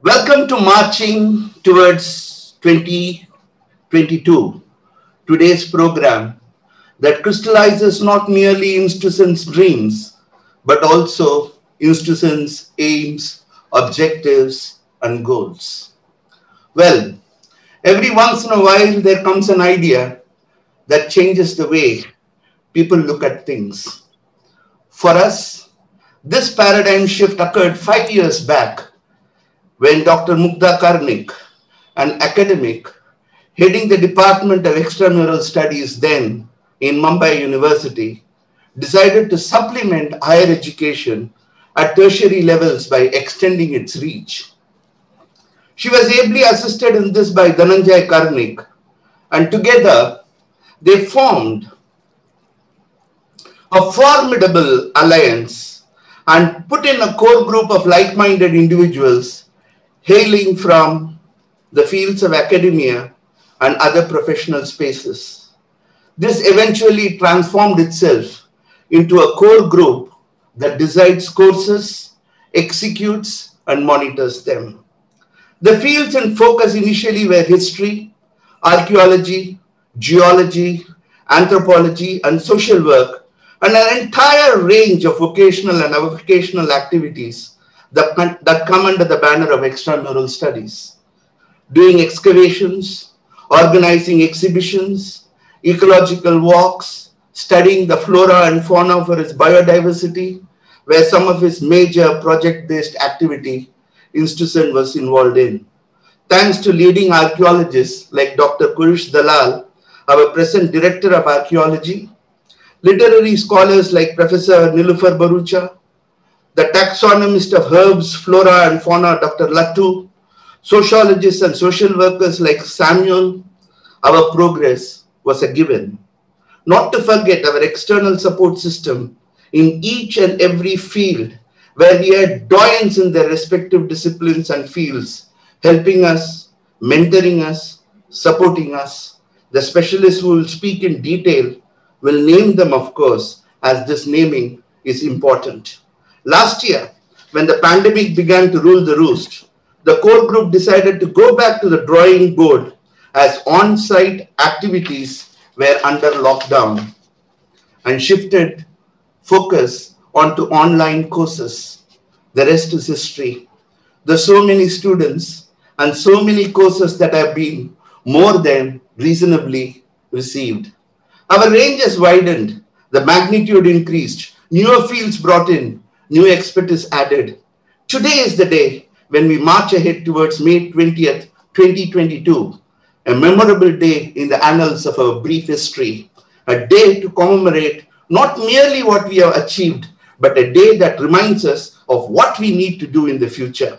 Welcome to Marching Towards 2022, today's program that crystallizes not merely INSTUCEN's dreams, but also INSTUCEN's aims, objectives, and goals. Well, every once in a while there comes an idea that changes the way people look at things. For us, this paradigm shift occurred 5 years back when Dr. Mugdha Karnik, an academic heading the Department of Extramural Studies then in Mumbai University, decided to supplement higher education at tertiary levels by extending its reach. She was ably assisted in this by Dhananjay Karnik, and together they formed a formidable alliance and put in a core group of like-minded individuals hailing from the fields of academia and other professional spaces. This eventually transformed itself into a core group that decides courses, executes, and monitors them. The fields in focus initially were history, archaeology, geology, anthropology, and social work, and an entire range of vocational and avocational activities that come under the banner of extramural studies. Doing excavations, organizing exhibitions, ecological walks, studying the flora and fauna for its biodiversity, were some of its major project-based activity INSTUCEN was involved in. Thanks to leading archaeologists like Dr. Kurush Dalal, our present Director of Archaeology, literary scholars like Professor Nilufer Bharucha, the taxonomist of herbs, flora and fauna, Dr. Lattu, sociologists and social workers like Samuel, our progress was a given. Not to forget our external support system in each and every field where we had doyens in their respective disciplines and fields, helping us, mentoring us, supporting us. The specialists who will speak in detail will name them, of course, as this naming is important. Last year, when the pandemic began to rule the roost, the core group decided to go back to the drawing board as on-site activities were under lockdown and shifted focus onto online courses. The rest is history. There's so many students and so many courses that have been more than reasonably received. Our range has widened, the magnitude increased, newer fields brought in, new expertise added. Today is the day when we march ahead towards May 20th, 2022, a memorable day in the annals of our brief history, a day to commemorate not merely what we have achieved, but a day that reminds us of what we need to do in the future.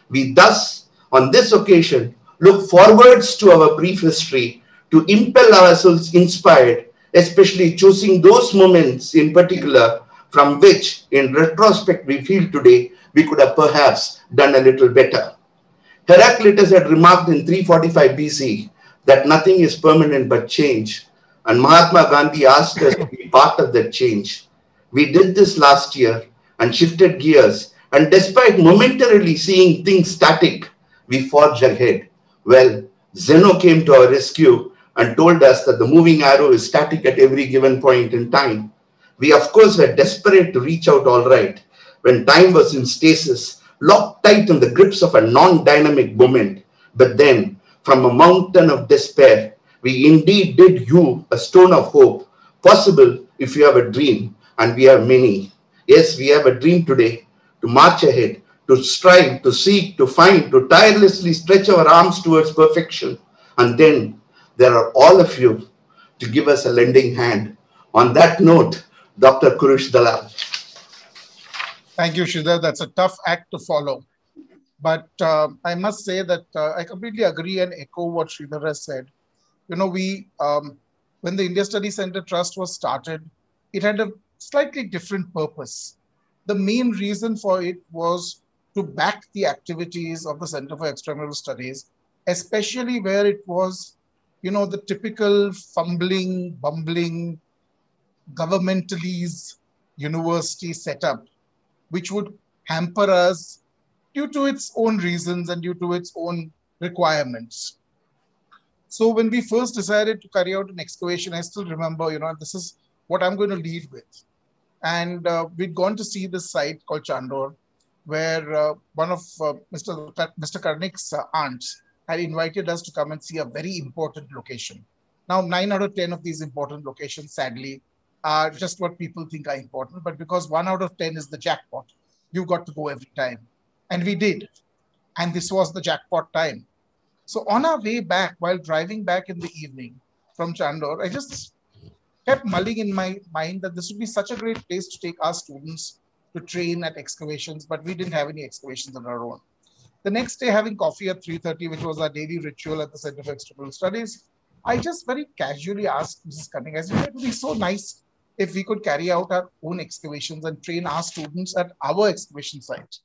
We thus, on this occasion, look forwards to our brief history to impel ourselves inspired, especially choosing those moments in particular from which, in retrospect, we feel today we could have perhaps done a little better. Heraclitus had remarked in 345 BC that nothing is permanent but change, and Mahatma Gandhi asked us to be part of that change. We did this last year and shifted gears, and despite momentarily seeing things static, we forged ahead. Well, Zeno came to our rescue and told us that the moving arrow is static at every given point in time. We, of course, were desperate to reach out all right when time was in stasis, locked tight in the grips of a non-dynamic moment. But then, from a mountain of despair, we indeed did hew a stone of hope, possible if you have a dream, and we have many. Yes, we have a dream today to march ahead, to strive, to seek, to find, to tirelessly stretch our arms towards perfection. And then there are all of you to give us a lending hand. On that note, Dr. Kurush Dalal. Thank you, Sridhar. That's a tough act to follow. But I must say that I completely agree and echo what Sridhar has said. You know, when the India Study Center Trust was started, it had a slightly different purpose. The main reason for it was to back the activities of the Center for Extramural Studies, especially where it was, the typical fumbling, bumbling, governmentalese university setup, which would hamper us due to its own reasons and due to its own requirements. So when we first decided to carry out an excavation, I still remember, this is what I'm going to lead with. And we'd gone to see this site called Chandor, where one of Mr. Karnik's aunts had invited us to come and see a very important location. Now, 9 out of 10 of these important locations, sadly, are just what people think are important. But because 1 out of 10 is the jackpot, you've got to go every time. And we did. And this was the jackpot time. So on our way back, while driving back in the evening from Chandor, I just kept mulling in my mind that this would be such a great place to take our students to train at excavations, but we didn't have any excavations on our own. The next day, having coffee at 3:30, which was our daily ritual at the Center for Extramural Studies, I just very casually asked Mrs. Karnik, I said, it would be so nice if we could carry out our own excavations and train our students at our excavation site.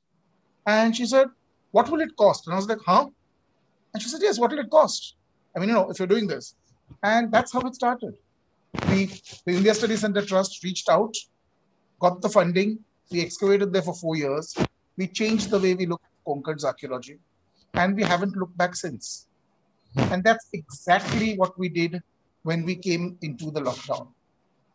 And she said, what will it cost? And I was like, huh? And she said, yes, what will it cost? I mean, if you're doing this. And that's how it started. The India Study Center Trust reached out, got the funding. We excavated there for 4 years. We changed the way we look at Konkan's archaeology. And we haven't looked back since. And that's exactly what we did when we came into the lockdown.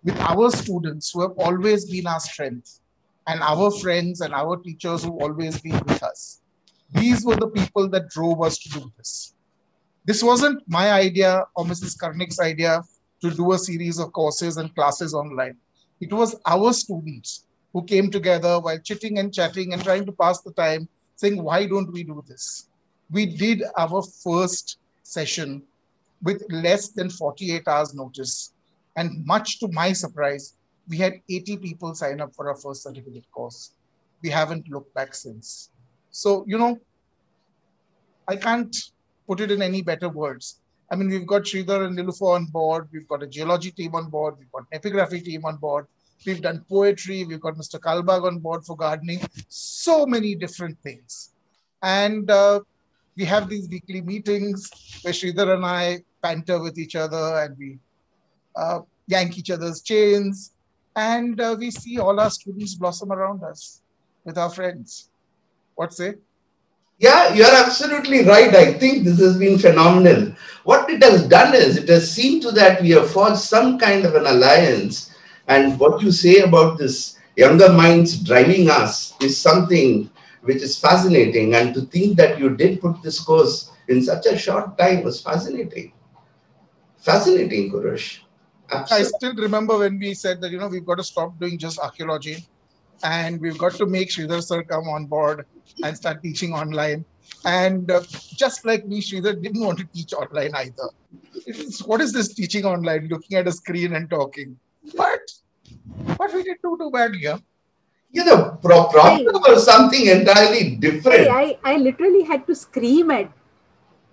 With our students who have always been our strength, and our friends and our teachers who've always been with us. These were the people that drove us to do this. This wasn't my idea or Mrs. Karnik's idea to do a series of courses and classes online. It was our students who came together while chitting and chatting and trying to pass the time, saying, why don't we do this? We did our first session with less than 48 hours notice. And much to my surprise, we had 80 people sign up for our first certificate course. We haven't looked back since. So, I can't put it in any better words. I mean, we've got Sridhar and Nilufer on board. We've got a geology team on board. We've got an epigraphy team on board. We've done poetry. We've got Mr. Kalbag on board for gardening. So many different things. And we have these weekly meetings where Sridhar and I banter with each other and we yank each other's chains. And we see all our students blossom around us with our friends. What say? Yeah, you're absolutely right. I think this has been phenomenal. What it has done is it has seen to that we have forged some kind of an alliance. And what you say about this younger minds driving us is something which is fascinating. And to think that you did put this course in such a short time was fascinating. Fascinating, Kurush. Absolutely. I still remember when we said that, we've got to stop doing just archaeology and we've got to make Sridhar sir come on board and start teaching online. And just like me, Sridhar didn't want to teach online either. What is this teaching online, looking at a screen and talking? But we didn't do too bad here. The problem was something entirely different. I literally had to scream at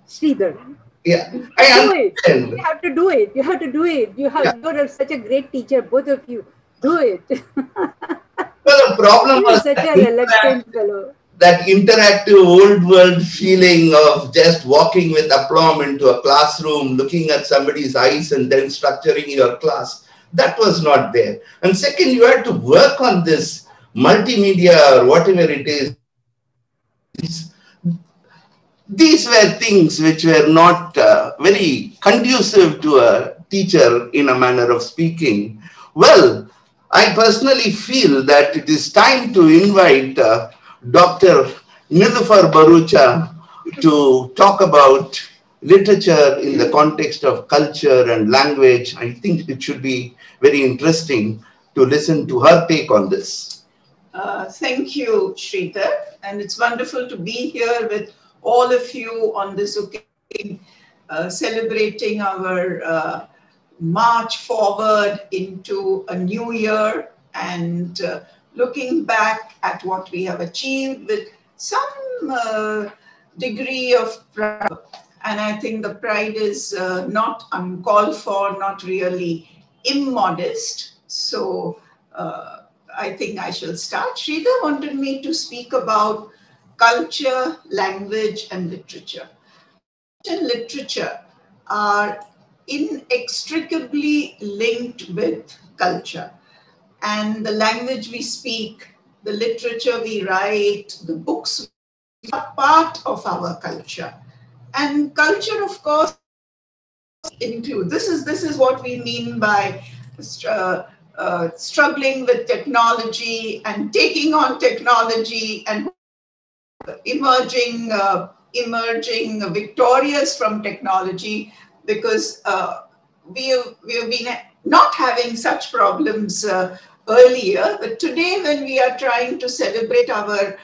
Sridhar. Yeah, You have to do it. You have to do it. You're such a great teacher, both of you. Do it. Well, the problem was such a reluctant fellow. That interactive old world feeling of just walking with aplomb into a classroom, looking at somebody's eyes and then structuring your class. That was not there. And second, you had to work on this multimedia or whatever it is. These were things which were not very conducive to a teacher in a manner of speaking. Well, I personally feel that it is time to invite Dr. Nilufer Bharucha to talk about literature in the context of culture and language. I think it should be very interesting to listen to her take on this. Thank you, Sridhar. And it's wonderful to be here with all of you on this occasion, celebrating our march forward into a new year and looking back at what we have achieved with some degree of pride. And I think the pride is not uncalled for, not really immodest. So I think I shall start. Sridhar wanted me to speak about culture, language, and literature. And literature are inextricably linked with culture. And the language we speak, the literature we write, the books are part of our culture. And culture, of course, includes, this is what we mean by struggling with technology and taking on technology and emerging victorious from technology, because we have been not having such problems earlier. But today, when we are trying to celebrate our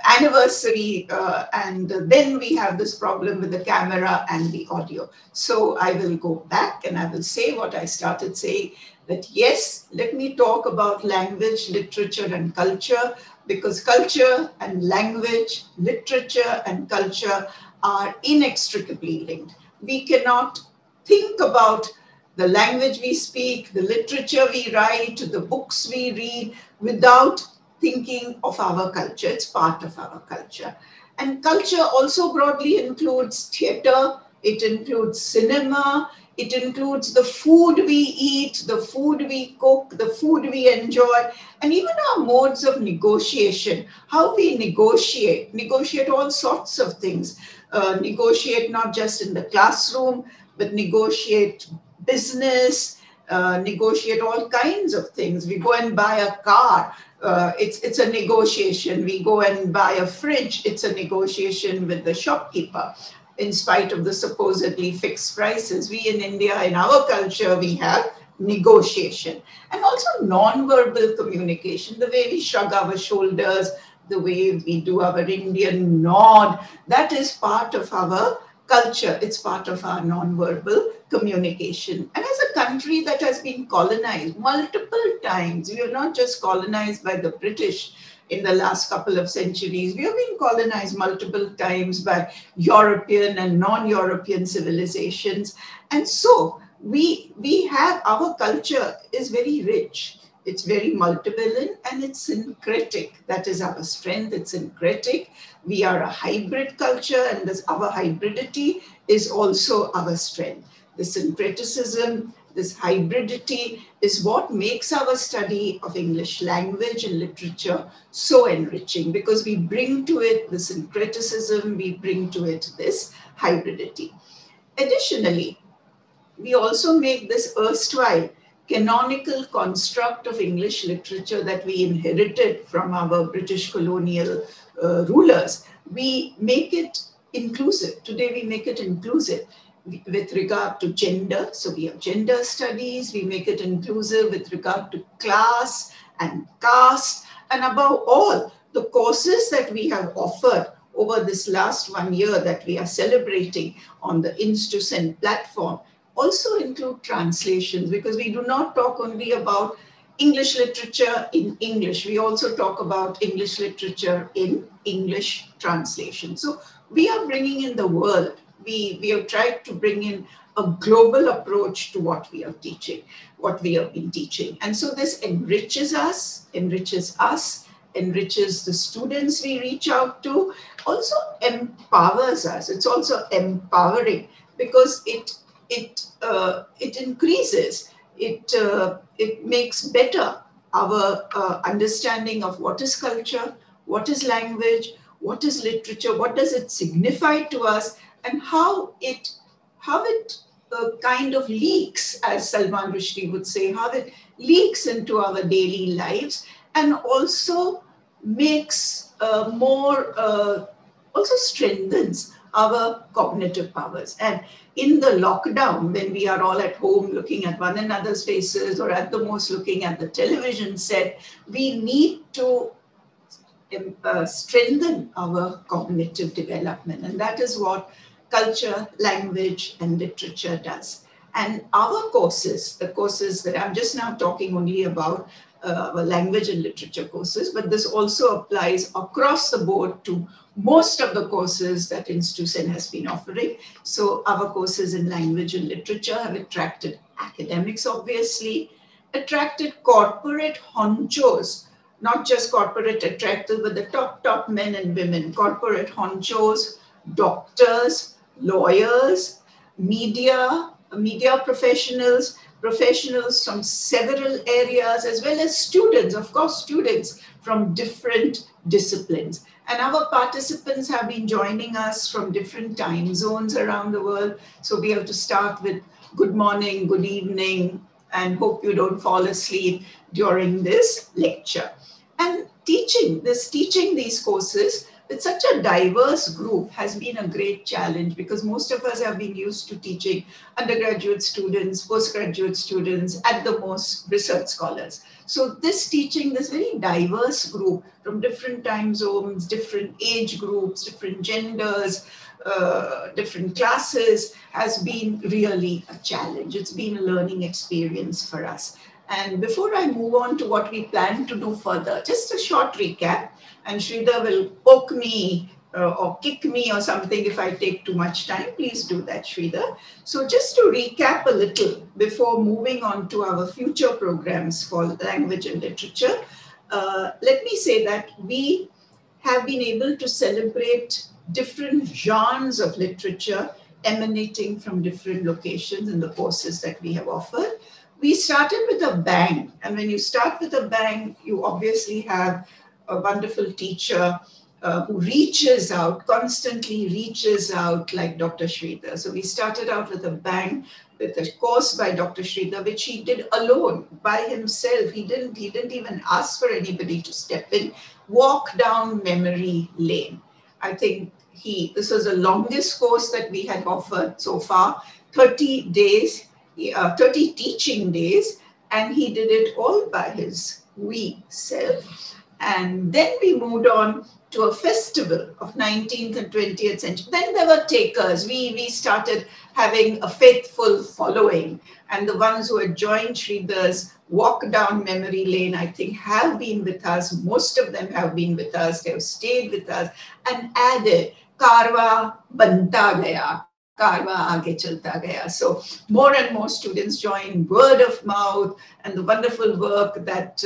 anniversary, and then we have this problem with the camera and the audio. So I will go back and I will say what I started saying, that yes, let me talk about language, literature, and culture, because culture and language, literature and culture are inextricably linked. We cannot think about the language we speak, the literature we write, the books we read, without thinking of our culture. It's part of our culture. And culture also broadly includes theater, it includes cinema, it includes the food we eat, the food we cook, the food we enjoy, and even our modes of negotiation, how we negotiate all sorts of things. Negotiate not just in the classroom, but negotiate business, negotiate all kinds of things. We go and buy a car, it's a negotiation. We go and buy a fridge, it's a negotiation with the shopkeeper. In spite of the supposedly fixed prices, we in India, in our culture, we have negotiation. And also non-verbal communication, the way we shrug our shoulders, the way we do our Indian nod, that is part of our culture. It's part of our non-verbal communication. And as a country that has been colonized multiple times, we are not just colonized by the British in the last couple of centuries, we have been colonized multiple times by European and non-European civilizations. And so we have, our culture is very rich. It's very multivalent and it's syncretic. That is our strength. It's syncretic. We are a hybrid culture, and this, our hybridity is also our strength. The syncretism, this hybridity is what makes our study of English language and literature so enriching, because we bring to it the syncretism, we bring to it this hybridity. Additionally, we also make this erstwhile canonical construct of English literature that we inherited from our British colonial rulers. We make it inclusive. Today we make it inclusive with regard to gender. So we have gender studies. We make it inclusive with regard to class and caste. And above all, the courses that we have offered over this last 1 year that we are celebrating on the INSTUCEN platform also include translations, because we do not talk only about English literature in English. We also talk about English literature in English translation. So we are bringing in the world. We have tried to bring in a global approach to what we are teaching, what we have been teaching. And so this enriches us, enriches the students we reach out to, also empowers us. It's also empowering, because it increases, it makes better our understanding of what is culture, what is language, what is literature, what does it signify to us, and how it kind of leaks, as Salman Rushdie would say, how it leaks into our daily lives, and also makes also strengthens our cognitive powers. And in the lockdown, when we are all at home looking at one another's faces, or at the most looking at the television set, we need to strengthen our cognitive development. And that is what culture, language, and literature does. And our courses, the courses that I'm just now talking only about, our language and literature courses, but this also applies across the board to most of the courses that INSTUCEN has been offering. So our courses in language and literature have attracted academics, obviously, attracted corporate honchos, not just corporate attractors, but the top men and women, corporate honchos, doctors, lawyers, media professionals, professionals from several areas, as well as students, of course, students from different disciplines. And our participants have been joining us from different time zones around the world. So we have to start with good morning, good evening, and hope you don't fall asleep during this lecture. And teaching these courses with such a diverse group has been a great challenge, because most of us have been used to teaching undergraduate students, postgraduate students, at the most research scholars. So this very diverse group from different time zones, different age groups, different genders, different classes has been really a challenge. It's been a learning experience for us. And before I move on to what we plan to do further, just a short recap, and Sridhar will poke me or kick me or something if I take too much time. Please do that, Sridhar. So just to recap a little before moving on to our future programs for language and literature, let me say that we have been able to celebrate different genres of literature emanating from different locations in the courses that we have offered. We started with a bang, and when you start with a bang, you obviously have a wonderful teacher who reaches out, constantly reaches out, like Dr. Sridhar. So we started out with a bang with a course by Dr. Sridhar, which he did alone, by himself. He didn't even ask for anybody to step in. Walk down memory lane. I think this was the longest course that we had offered so far, 30 days. 30 teaching days, and he did it all by his wee self. And then we moved on to a festival of 19th and 20th century. Then there were takers. We started having a faithful following, and the ones who had joined Sridhar's walk down memory lane, I think, have been with us. Most of them have been with us. They have stayed with us and added Karwa Banta Gaya. Karwa aage chalta gaya. So more and more students join, word of mouth, and the wonderful work that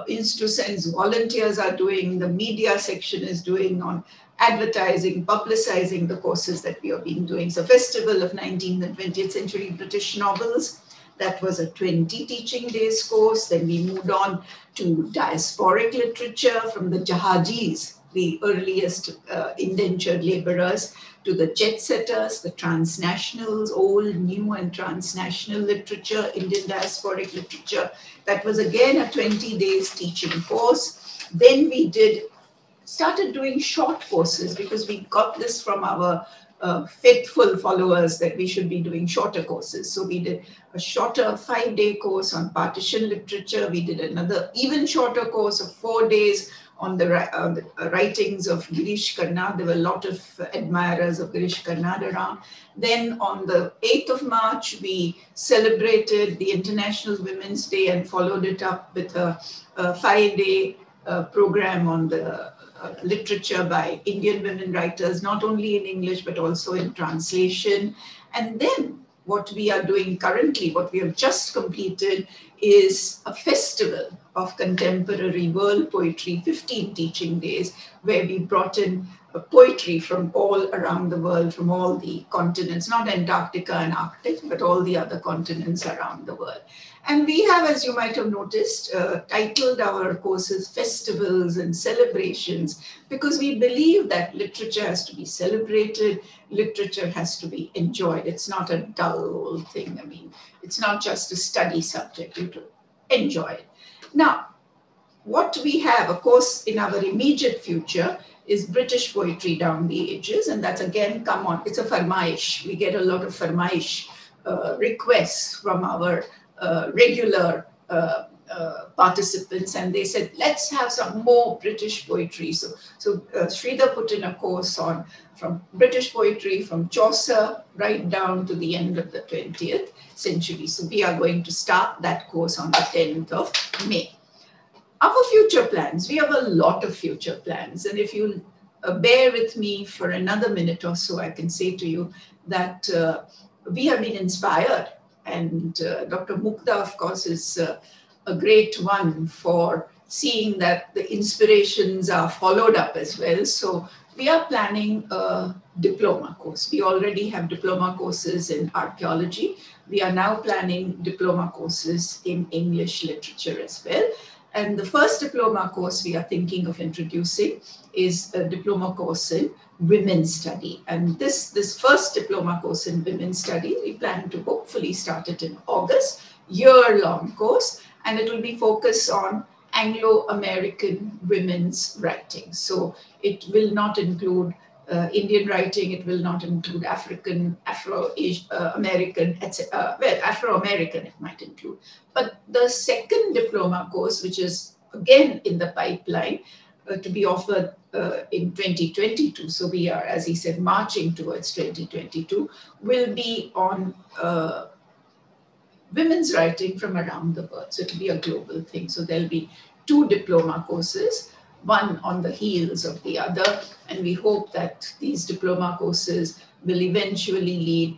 INSTUCEN's volunteers are doing, the media section is doing on advertising, publicizing the courses that we have been doing. So Festival of 19th and 20th Century British Novels, that was a 20 teaching days course. Then we moved on to diasporic literature from the Jahajis, the earliest indentured laborers, to the jet setters, the transnationals, old, new and transnational literature, Indian diasporic literature. That was again a 20 days teaching course. Then we started doing short courses, because we got this from our faithful followers that we should be doing shorter courses. So we did a shorter 5-day course on partition literature. We did another even shorter course of 4 days on the writings of Girish Karnad. There were a lot of admirers of Girish Karnad around. Then on the 8th of March, we celebrated the International Women's Day and followed it up with a 5-day program on the literature by Indian women writers, not only in English, but also in translation. And then what we are doing currently, what we have just completed, is a festival of contemporary world poetry, 15 teaching days, where we brought in poetry from all around the world, from all the continents, not Antarctica and Arctic, but all the other continents around the world. And we have, as you might have noticed, titled our courses Festivals and Celebrations, because we believe that literature has to be celebrated, literature has to be enjoyed. It's not a dull thing. I mean, it's not just a study subject, you have to enjoy it. Now, what we have, of course, in our immediate future is British poetry down the ages, and that's again come on. It's a farmaish. We get a lot of farmaish requests from our regular participants, and they said, let's have some more British poetry. So Sridhar put in a course on from British poetry from Chaucer right down to the end of the 20th century. So we are going to start that course on the 10th of May. Our future plans, we have a lot of future plans. And if you bear with me for another minute or so, I can say to you that we have been inspired. And Dr. Mugdha, of course, is a great one for seeing that the inspirations are followed up as well. So we are planning a diploma course. We already have diploma courses in archaeology. We are now planning diploma courses in English literature as well. And the first diploma course we are thinking of introducing is a diploma course in women's study. And this first diploma course in women's study, we plan to hopefully start it in August, year-long course, and it will be focused on Anglo-American women's writing. So it will not include Indian writing, it will not include African, Afro-American, etc. Well, Afro-American it might include. But the second diploma course, which is again in the pipeline to be offered in 2022, so we are, as he said, marching towards 2022, will be on women's writing from around the world. So it will be a global thing. So there'll be 2 diploma courses, one on the heels of the other. And we hope that these diploma courses will eventually lead,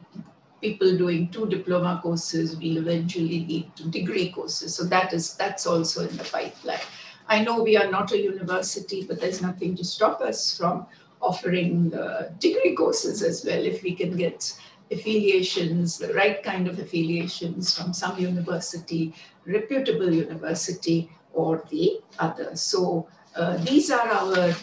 people doing 2 diploma courses will eventually lead to degree courses. So that's also in the pipeline. I know we are not a university, but there's nothing to stop us from offering degree courses as well if we can get affiliations, the right kind of affiliations from some university, reputable university, or the other. So these are our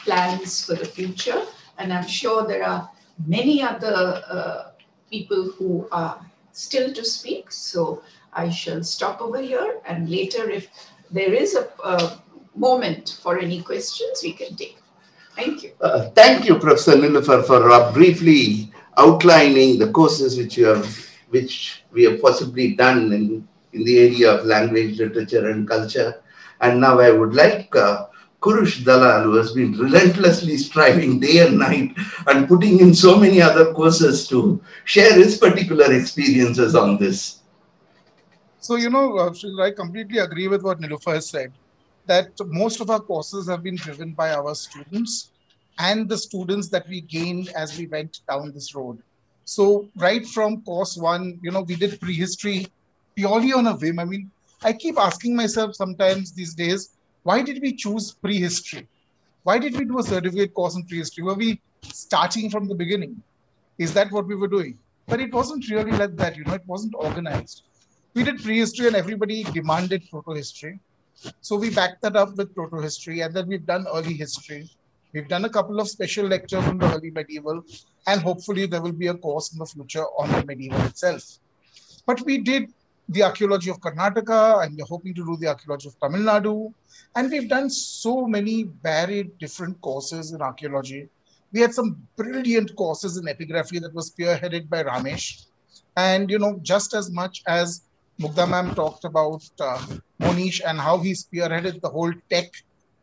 plans for the future, and I'm sure there are many other people who are still to speak. So I shall stop over here, and later if there is a moment for any questions, we can take. Thank you. Thank you, Professor Nilufer, for briefly outlining the courses which we have possibly done in the area of language, literature, and culture. And now I would like Kurush Dalal, who has been relentlessly striving day and night and putting in so many other courses, to share his particular experiences on this. So, Sridhar, I completely agree with what Nilufer has said, that most of our courses have been driven by our students and the students that we gained as we went down this road. So right from course 1, we did prehistory purely on a whim. I mean, I keep asking myself sometimes these days, why did we choose prehistory? Why did we do a certificate course in prehistory? Were we starting from the beginning? Is that what we were doing? But it wasn't really like that, it wasn't organized. We did prehistory and everybody demanded proto-history. So we backed that up with proto-history, and then we've done early history. We've done a couple of special lectures on the early medieval, and hopefully there will be a course in the future on the medieval itself. But we did the archaeology of Karnataka, and we're hoping to do the archaeology of Tamil Nadu. And we've done so many varied different courses in archaeology. We had some brilliant courses in epigraphy that was spearheaded by Ramesh. And, just as much as Mugdha ma'am talked about Monish and how he spearheaded the whole tech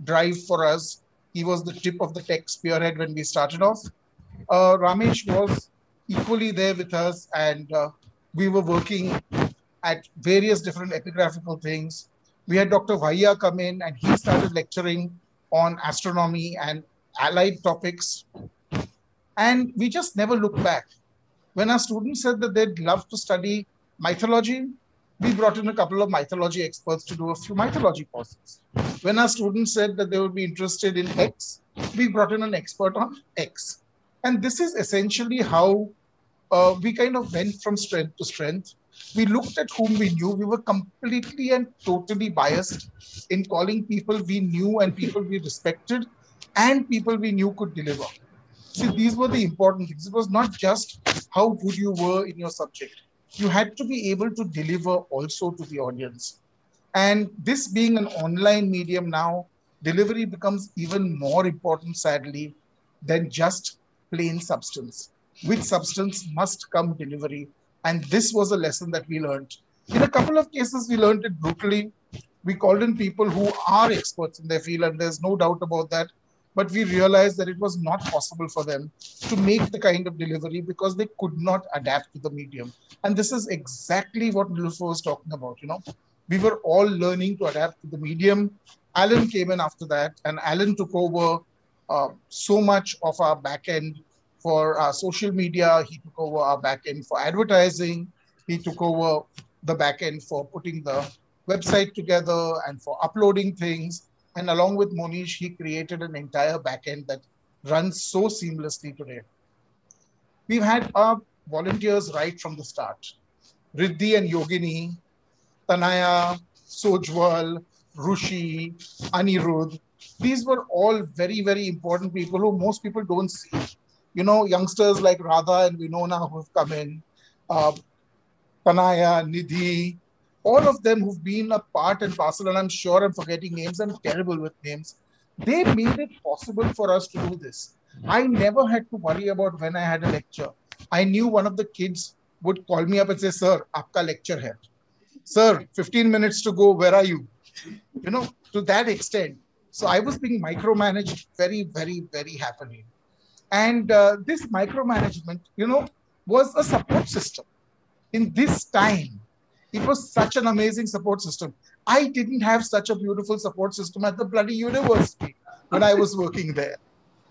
drive for us. He was the tip of the tech spearhead when we started off. Ramesh was equally there with us, and we were working at various different epigraphical things. We had Dr. Vaiya come in, and he started lecturing on astronomy and allied topics. And we just never looked back. When our students said that they'd love to study mythology, we brought in a couple of mythology experts to do a few mythology courses. When our students said that they would be interested in X, we brought in an expert on X. And this is essentially how we kind of went from strength to strength. We looked at whom we knew. We were completely and totally biased in calling people we knew and people we respected and people we knew could deliver. See, these were the important things. It was not just how good you were in your subject. You had to be able to deliver also to the audience. And this being an online medium now, delivery becomes even more important, sadly, than just plain substance. With substance must come delivery. And this was a lesson that we learned. In a couple of cases, we learned it brutally. We called in people who are experts in their field, and there's no doubt about that. But we realized that it was not possible for them to make the kind of delivery because they could not adapt to the medium. And this is exactly what Nilufer was talking about. We were all learning to adapt to the medium. Alan came in after that, and Alan took over so much of our back end for our social media. He took over our back end for advertising. He took over the back end for putting the website together and for uploading things. And along with Monish, he created an entire backend that runs so seamlessly today. We've had our volunteers right from the start. Riddhi and Yogini, Tanaya, Sojwal, Rushi, Anirudh. These were all very, very important people who most people don't see. You know, youngsters like Radha and Vinona who have come in, uh, Tanaya, Nidhi, all of them who've been a part and parcel, and I'm sure I'm forgetting names, I'm terrible with names. They made it possible for us to do this. I never had to worry about when I had a lecture. I knew one of the kids would call me up and say, Sir, aapka lecture hai. Sir, 15 minutes to go, where are you? You know, to that extent. So I was being micromanaged very, very, very happily. And this micromanagement, you know, was a support system. In this time, it was such an amazing support system. I didn't have such a beautiful support system at the bloody university when I was working there.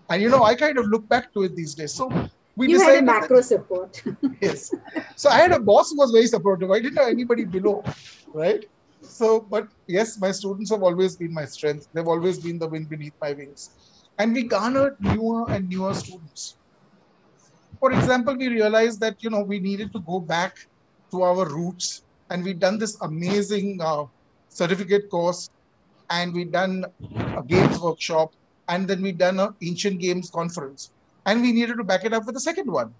And, you know, I kind of look back to it these days. So we You decided had a macro support. yes. So I had a boss who was very supportive. I didn't have anybody below, right? So, but yes, my students have always been my strength. They've always been the wind beneath my wings. And we garnered newer and newer students. For example, we realized that, you know, we needed to go back to our roots, and we'd done this amazing certificate course, and we'd done a games workshop, and then we'd done an ancient games conference, and we needed to back it up with a second one.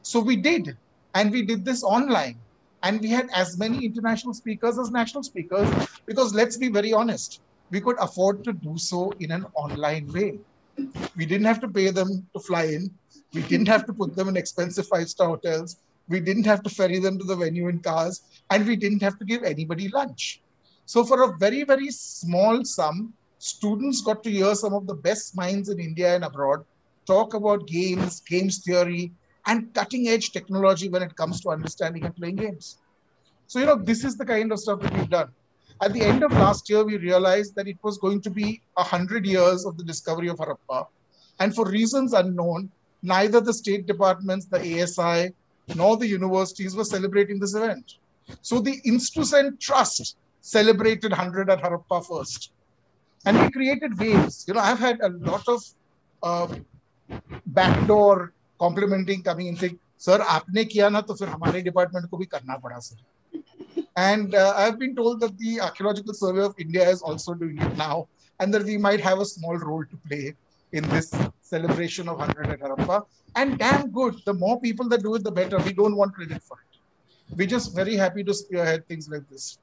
So we did, and we did this online, and we had as many international speakers as national speakers, because let's be very honest, we could afford to do so in an online way. We didn't have to pay them to fly in. We didn't have to put them in expensive five-star hotels. We didn't have to ferry them to the venue in cars, and we didn't have to give anybody lunch. So for a very, very small sum, students got to hear some of the best minds in India and abroad talk about games, games theory, and cutting-edge technology when it comes to understanding and playing games. So, you know, this is the kind of stuff that we've done. At the end of last year, we realized that it was going to be 100 years of the discovery of Harappa. And for reasons unknown, neither the state departments, the ASI, nor the universities were celebrating this event. So the INSTUCEN Trust celebrated 100 at Harappa first. And we created waves. You know, I've had a lot of backdoor complimenting coming and saying, Sir, aapne kiya na, to fir hamare department ko bhi karna pada, sir. And I've been told that the Archaeological Survey of India is also doing it now, and that we might have a small role to play in this celebration of 100 at Harappa. And damn good, the more people that do it, the better. We don't want credit for it. We're just very happy to spearhead things like this.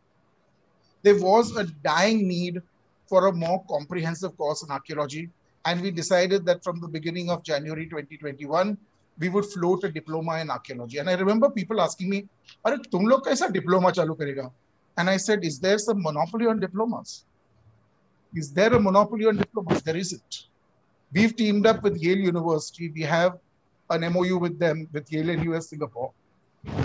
There was a dying need for a more comprehensive course in archaeology, and we decided that from the beginning of January 2021, we would float a diploma in archaeology. And I remember people asking me, "Are tum log kaisa diploma chalu karega?" And I said, "Is there some monopoly on diplomas? Is there a monopoly on diplomas?" There isn't. We've teamed up with Yale University. We have an MOU with them, with Yale and US Singapore.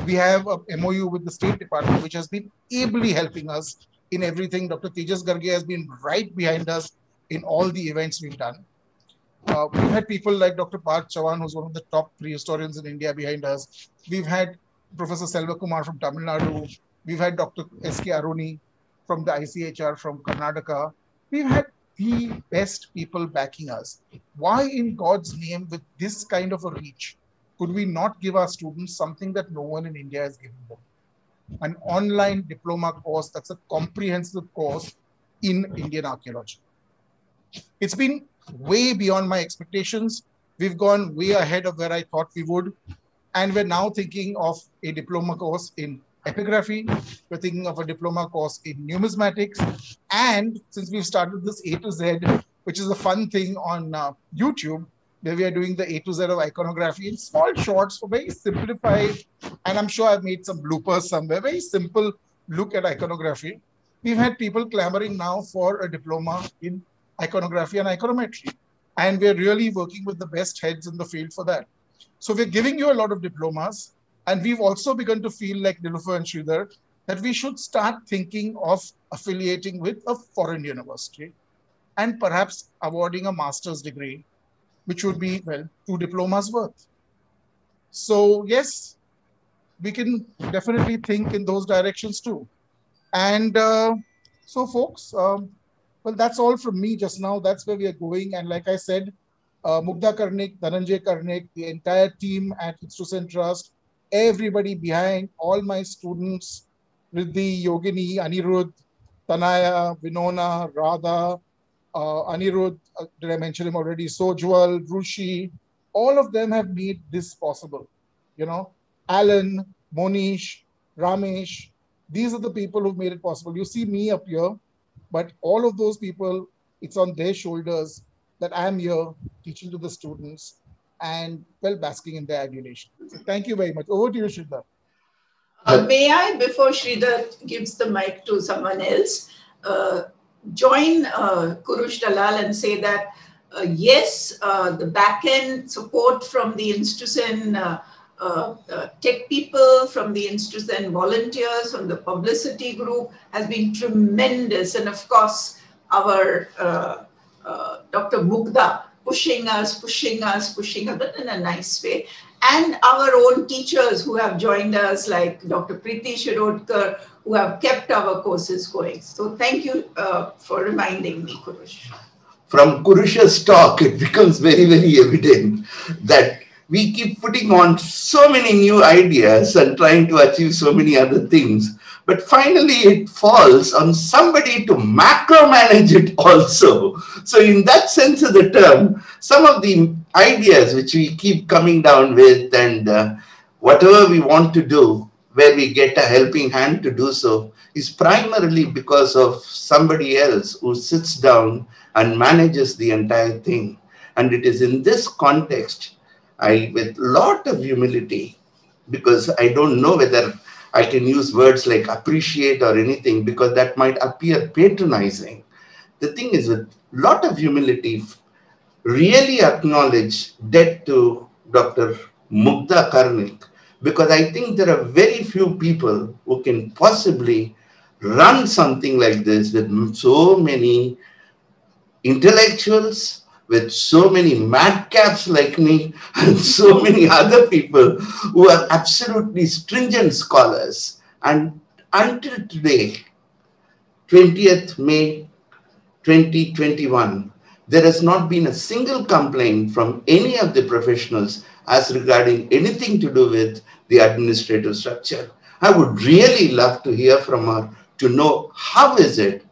We have a MOU with the State Department, which has been ably helping us in everything. Dr. Tejas Garge has been right behind us in all the events we've done. We've had people like Dr. Parth Chavan, who's one of the top prehistorians in India, behind us. We've had Professor Selva Kumar from Tamil Nadu. We've had Dr. S.K. Aruni from the ICHR from Karnataka. We've had the best people backing us. Why in God's name, with this kind of a reach, could we not give our students something that no one in India has given them? An online diploma course that's a comprehensive course in Indian archaeology. It's been way beyond my expectations. We've gone way ahead of where I thought we would. And we're now thinking of a diploma course in epigraphy. We're thinking of a diploma course in numismatics. And since we've started this A to Z, which is a fun thing on YouTube, where we are doing the A to Z of iconography in small shorts for very simplified, and I'm sure I've made some bloopers somewhere, very simple look at iconography. We've had people clamoring now for a diploma in iconography and iconometry. And we're really working with the best heads in the field for that. So we're giving you a lot of diplomas. And we've also begun to feel like Nilufer and Sridhar that we should start thinking of affiliating with a foreign university and perhaps awarding a master's degree, which would be, well, 2 diplomas worth. So yes, we can definitely think in those directions too. And so folks, well, that's all from me just now. That's where we are going. And like I said, Mugdha Karnik, Dhananjay Karnik, the entire team at INSTUCEN Trust, everybody behind, all my students, Riddhi, Yogini, Anirudh, Tanaya, Vinona, Radha, Anirudh, did I mention him already? Sojwal, Rushi, all of them have made this possible. You know, Alan, Monish, Ramesh, these are the people who've made it possible. You see me up here, but all of those people, it's on their shoulders that I'm here teaching to the students and well basking in their adulation. So thank you very much. Over to you, Sridhar. May I, before Sridhar gives the mic to someone else, join Kurush Dalal and say that yes, the back-end support from the INSTUCEN tech people, from the INSTUCEN volunteers, from the publicity group has been tremendous. And of course, our Dr. Mugdha pushing us, but in a nice way. And our own teachers who have joined us, like Dr. Preeti Shirodkar, who have kept our courses going. So thank you for reminding me, Kurush. From Kurush's talk, it becomes very, very evident that we keep putting on so many new ideas and trying to achieve so many other things. But finally, it falls on somebody to macro-manage it also. So in that sense of the term, some of the ideas which we keep coming down with and whatever we want to do, where we get a helping hand to do so, is primarily because of somebody else who sits down and manages the entire thing. And it is in this context, with a lot of humility, because I don't know whether I can use words like appreciate or anything, because that might appear patronizing. The thing is, with a lot of humility, really acknowledge debt to Dr. Mugdha Karnik, because I think there are very few people who can possibly run something like this with so many intellectuals, with so many madcaps like me and so many other people who are absolutely stringent scholars. And until today, 20th May 2021, there has not been a single complaint from any of the professionals as regarding anything to do with the administrative structure. I would really love to hear from her to know how is it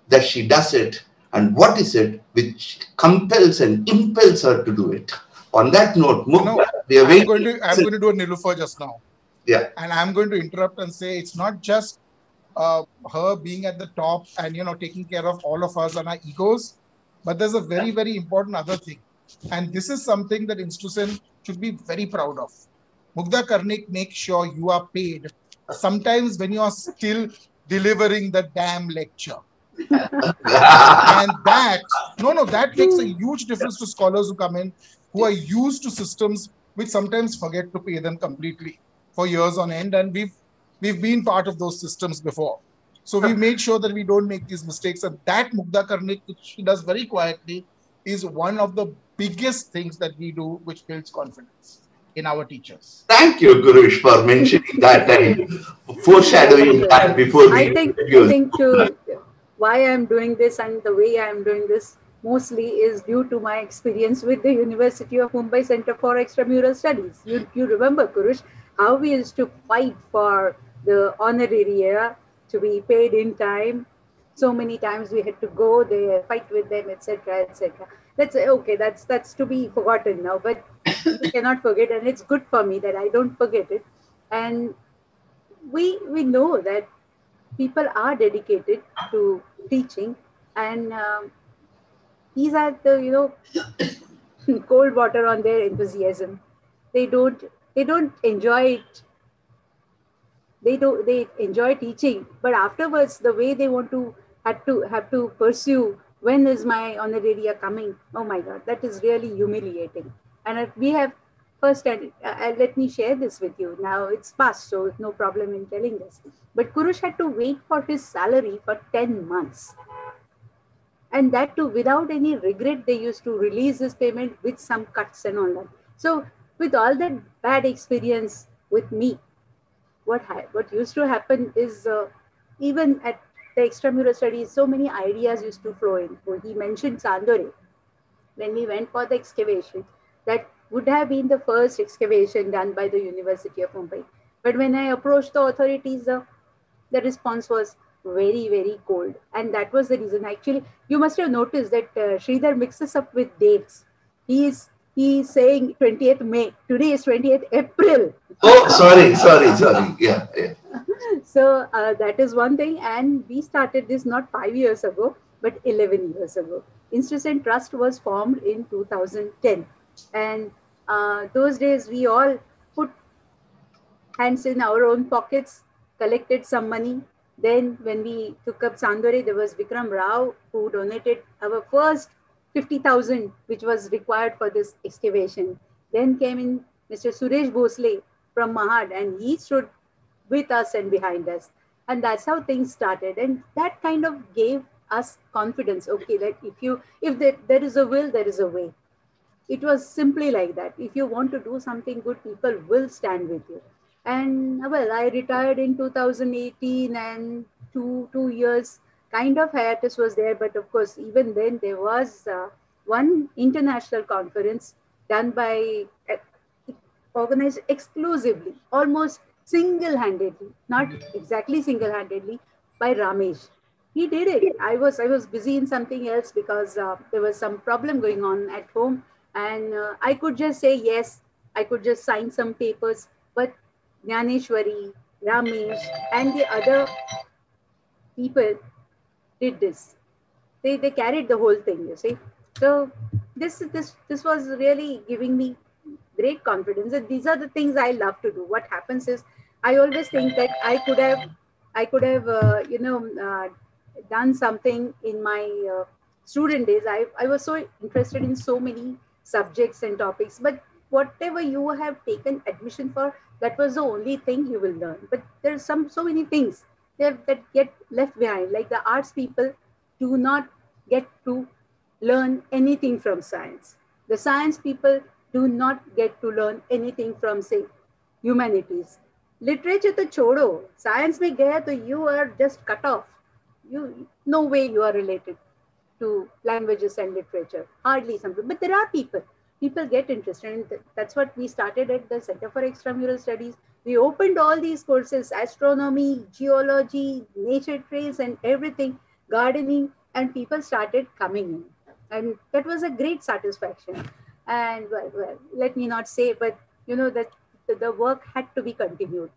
that she does it and what is it which compels and impels her to do it. On that note, Mugdha, I'm going to do a Nilufer just now. Yeah. And I'm going to interrupt and say it's not just her being at the top and, taking care of all of us and our egos, but there's a very, very important other thing. And this is something that INSTUCEN should be very proud of. Mugdha Karnik makes sure you are paid sometimes when you are still delivering the damn lecture. And that makes a huge difference to scholars who come in, who are used to systems which sometimes forget to pay them completely for years on end. And we've been part of those systems before. So we made sure that we don't make these mistakes. And that Mugdha Karnik, which she does very quietly, is one of the biggest things that we do, which builds confidence in our teachers. Thank you, Kurush, for mentioning that and foreshadowing that before we I think why I'm doing this and the way I'm doing this mostly is due to my experience with the University of Mumbai Center for Extramural Studies. You remember, Kurush, how we used to fight for the honoraria to be paid in time. So many times we had to go there, fight with them, etc., etc. Let's say, okay, that's to be forgotten now, but we cannot forget, and it's good for me that I don't forget it. And we know that people are dedicated to teaching, and these are the cold water on their enthusiasm. They don't enjoy it. They enjoy teaching, but afterwards the way they want to have to pursue, when is my honoraria coming? Oh my God, that is really humiliating. And we have first, and let me share this with you. Now it's past, so no problem in telling this. But Kurush had to wait for his salary for 10 months. And that too, without any regret, they used to release this payment with some cuts and all that. So with all that bad experience with me, what used to happen is even at the extramural studies, so many ideas used to flow in. So he mentioned Sandore. When we went for the excavation, that would have been the first excavation done by the University of Mumbai. But when I approached the authorities, the response was, very, very cold. And that was the reason. Actually, you must have noticed that Sridhar mixes up with dates. He's saying 20th May. Today is 20th April. Oh, sorry. Yeah, yeah. So that is one thing. And we started this not 5 years ago, but 11 years ago. INSTUCEN Trust was formed in 2010. And those days we all put hands in our own pockets, collected some money. Then when we took up Sandore, there was Vikram Rao who donated our first 50,000, which was required for this excavation. Then came in Mr. Suresh Bhosle from Mahad, and he stood with us and behind us. And that's how things started. And that kind of gave us confidence. Okay, that if there is a will, there is a way. It was simply like that. If you want to do something good, people will stand with you. And well, I retired in 2018, and two years kind of hiatus was there. But of course, even then there was one international conference done by organized exclusively, almost single-handedly, not exactly single-handedly, by Ramesh. He did it. I was busy in something else because there was some problem going on at home, and I could just say yes. I could just sign some papers, but Jnaneshwari, Ramesh, and the other people did this. They carried the whole thing, you see. So this was really giving me great confidence. And these are the things I love to do. What happens is I always think that I could have done something in my student days. I was so interested in so many subjects and topics, but whatever you have taken admission for, that was the only thing you will learn. But there's so many things that get left behind. Like the arts people do not get to learn anything from science. The science people do not get to learn anything from, say, humanities. Literature to chodo. Science mein gaya to you are just cut off. No way you are related to languages and literature. Hardly something. But there are people. People get interested. And that's what we started at the Center for Extramural Studies. We opened all these courses, astronomy, geology, nature trails, and everything, gardening, and people started coming in. And that was a great satisfaction. And well, let me not say, but that the work had to be continued,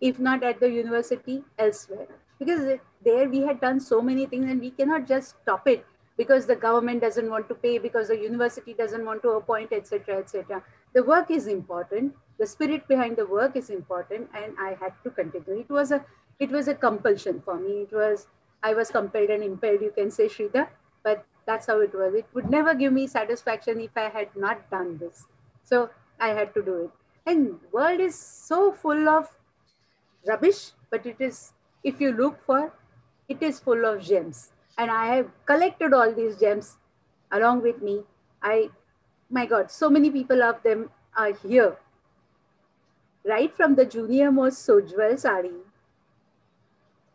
if not at the university, elsewhere. Because there we had done so many things, and we cannot just stop it because the government doesn't want to pay, because the university doesn't want to appoint, etc., etc. The work is important. The spirit behind the work is important, and I had to continue. It was a compulsion for me. I was compelled and impelled, you can say, Sridhar, but that's how it was. It would never give me satisfaction if I had not done this. So I had to do it. And world is so full of rubbish, but it is, if you look for, it is full of gems. And I have collected all these gems along with me. My God, so many people of them are here. Right from the junior most Sojwal Sari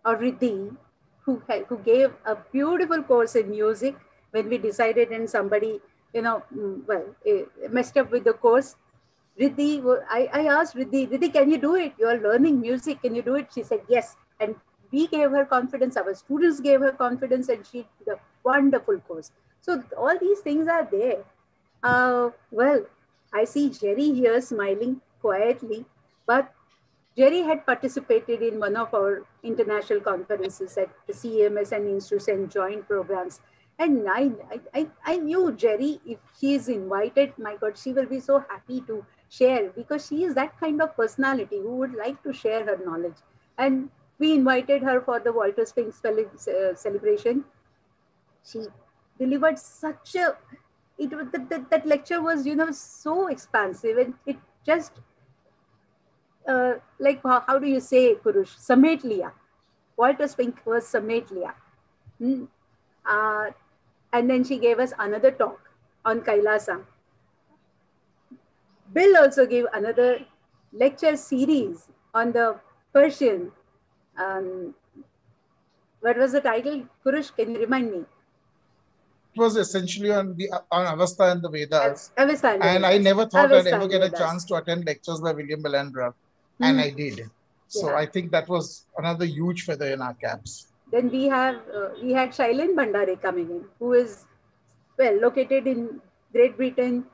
or Riddhi, who gave a beautiful course in music when we decided, and somebody, messed up with the course. Riddhi, I asked Riddhi, can you do it? You are learning music, can you do it? She said, yes. And we gave her confidence, our students gave her confidence, and she did a wonderful course. So all these things are there. Well, I see Jerry here smiling quietly, but Jerry had participated in one of our international conferences at the CMS and INSTUCEN joint programs. And I knew Jerry, if she is invited, my God, she will be so happy to share, because she is that kind of personality who would like to share her knowledge. And we invited her for the Walter Spinks celebration. She delivered such a, that lecture was, so expansive, and it just, like, how do you say, Kurush? Samet liya. Walter Spink was samet liya. And then she gave us another talk on Kailasa. Bill also gave another lecture series on the Persian. What was the title? Kurush, can you remind me? It was essentially on Avastha and the Vedas. Avastha and I never thought I'd ever get a chance to attend lectures by William Bellandra. And I did. So I think that was another huge feather in our caps. Then we had Shailen Bhandare coming in, who is, well, located in Great Britain,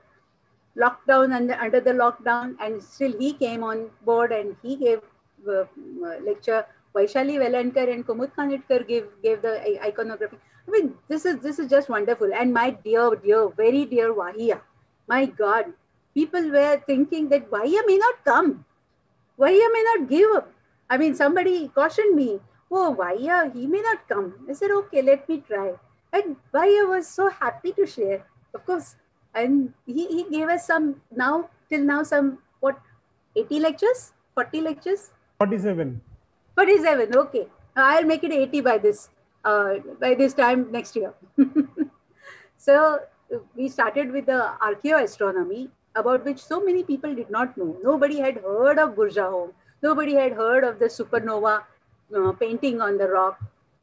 lockdown, under the lockdown, and still he came on board and he gave lecture. Vaishali Velankar and Kumud Kanitkar gave the iconography. I mean, this is just wonderful. And my dear, very dear Wahiya, my God, people were thinking that Wahiya may not come. Wahiya may not give up. I mean, somebody cautioned me, oh, Vahiya, he may not come. I said, okay, let me try. And Vahiya was so happy to share, of course. And he gave us till now, what, 80 lectures? 40 lectures? 47. 47, okay. I'll make it 80 by this time next year. So we started with the archaeoastronomy, about which so many people did not know. Nobody had heard of Gurja Home. Nobody had heard of the supernova painting on the rock.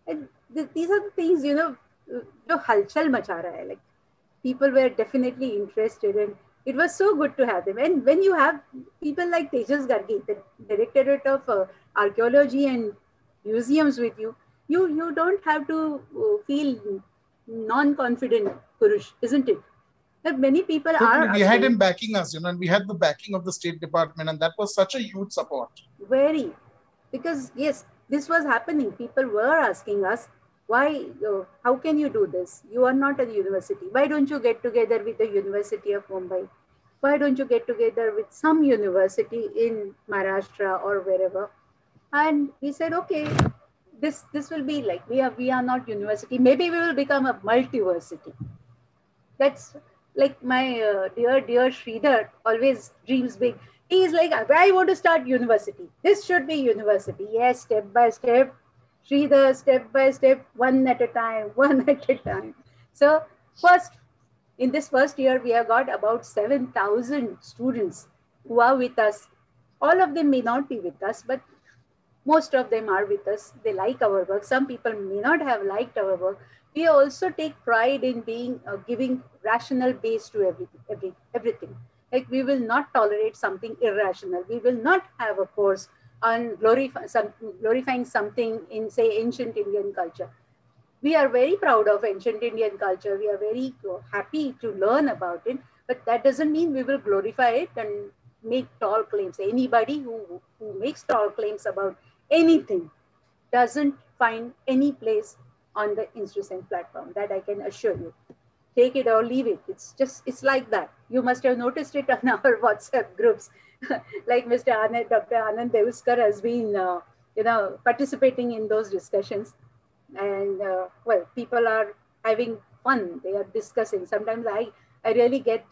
And these are the things, जो हलचल मचा रहा है. Like, people were definitely interested, and it was so good to have them. And when you have people like Tejas Gargi, the Directorate of Archaeology and Museums with you, you don't have to feel non-confident, Kurush, isn't it? But many people are. We had him backing us, and we had the backing of the State Department, and that was such a huge support. Very, because yes, this was happening. People were asking us, why, how can you do this? You are not a university. Why don't you get together with the University of Mumbai? Why don't you get together with some university in Maharashtra or wherever? And we said, okay, this will be like, we are not university. Maybe we will become a multiversity. That's like my dear Sridhar always dreams big. He is like, I want to start university. This should be university. Yes, step by step. Sridhar, step by step, one at a time. So in this first year, we have got about 7,000 students who are with us. All of them may not be with us, but most of them are with us. They like our work. Some people may not have liked our work. We also take pride in being giving rational base to everything. Like, we will not tolerate something irrational. We will not have a course on glorifying something in, say, ancient Indian culture. We are very proud of ancient Indian culture. We are very happy to learn about it, but that doesn't mean we will glorify it and make tall claims. Anybody who makes tall claims about anything doesn't find any place on the INSTUCEN platform. That I can assure you. Take it or leave it. It's like that. You must have noticed it on our WhatsApp groups. Like Dr. Anand Devuskar has been, participating in those discussions. And well, people are having fun. They are discussing. Sometimes I really get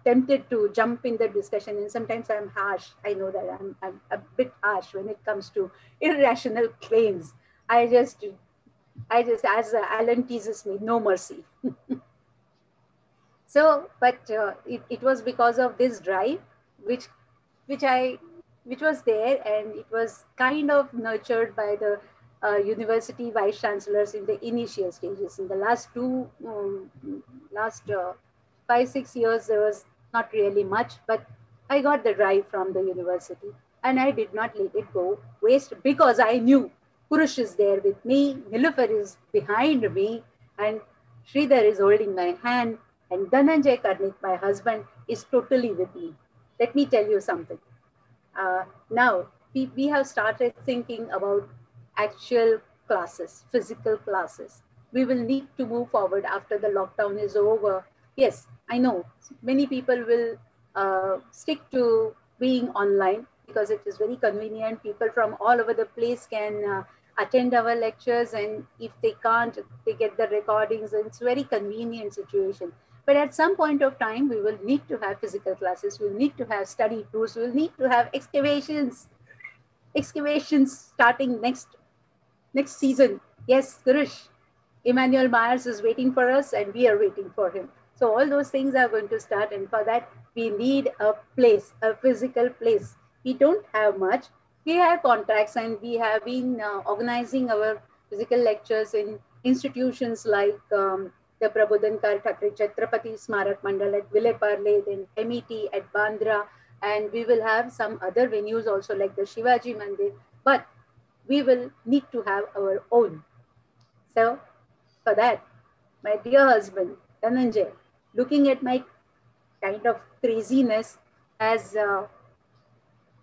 tempted to jump in the discussion, and sometimes I'm harsh. I know that I'm a bit harsh when it comes to irrational claims. I just, as Alan teases me, no mercy. So, but it was because of this drive, which was there, and it was kind of nurtured by the university vice chancellors in the initial stages. In the last 5-6 years, there was not really much, but I got the drive from the university, and I did not let it go waste, because I knew Kurush is there with me, Nilufer is behind me, and Sridhar is holding my hand, and Dhananjay Karnik, my husband, is totally with me. Let me tell you something. Now, we have started thinking about actual classes, physical classes. We will need to move forward after the lockdown is over. Yes, I know many people will stick to being online because it is very convenient. People from all over the place can attend our lectures, and if they can't, they get the recordings, and it's a very convenient situation. But at some point of time, we will need to have physical classes. We'll need to have study tours. We'll need to have excavations starting next season. Yes, Kurush, Emmanuel Myers is waiting for us, and we are waiting for him. So all those things are going to start, and for that, we need a place, a physical place. We don't have much. We have contracts, and we have been organizing our physical lectures in institutions like the Prabodhankar Thakre Chhatrapati Smarak Mandal at Vile-Parle, then MET at Bandra, and we will have some other venues also like the Shivaji Mandir, but we will need to have our own. So for that, my dear husband, Dhananjay, looking at my kind of craziness, has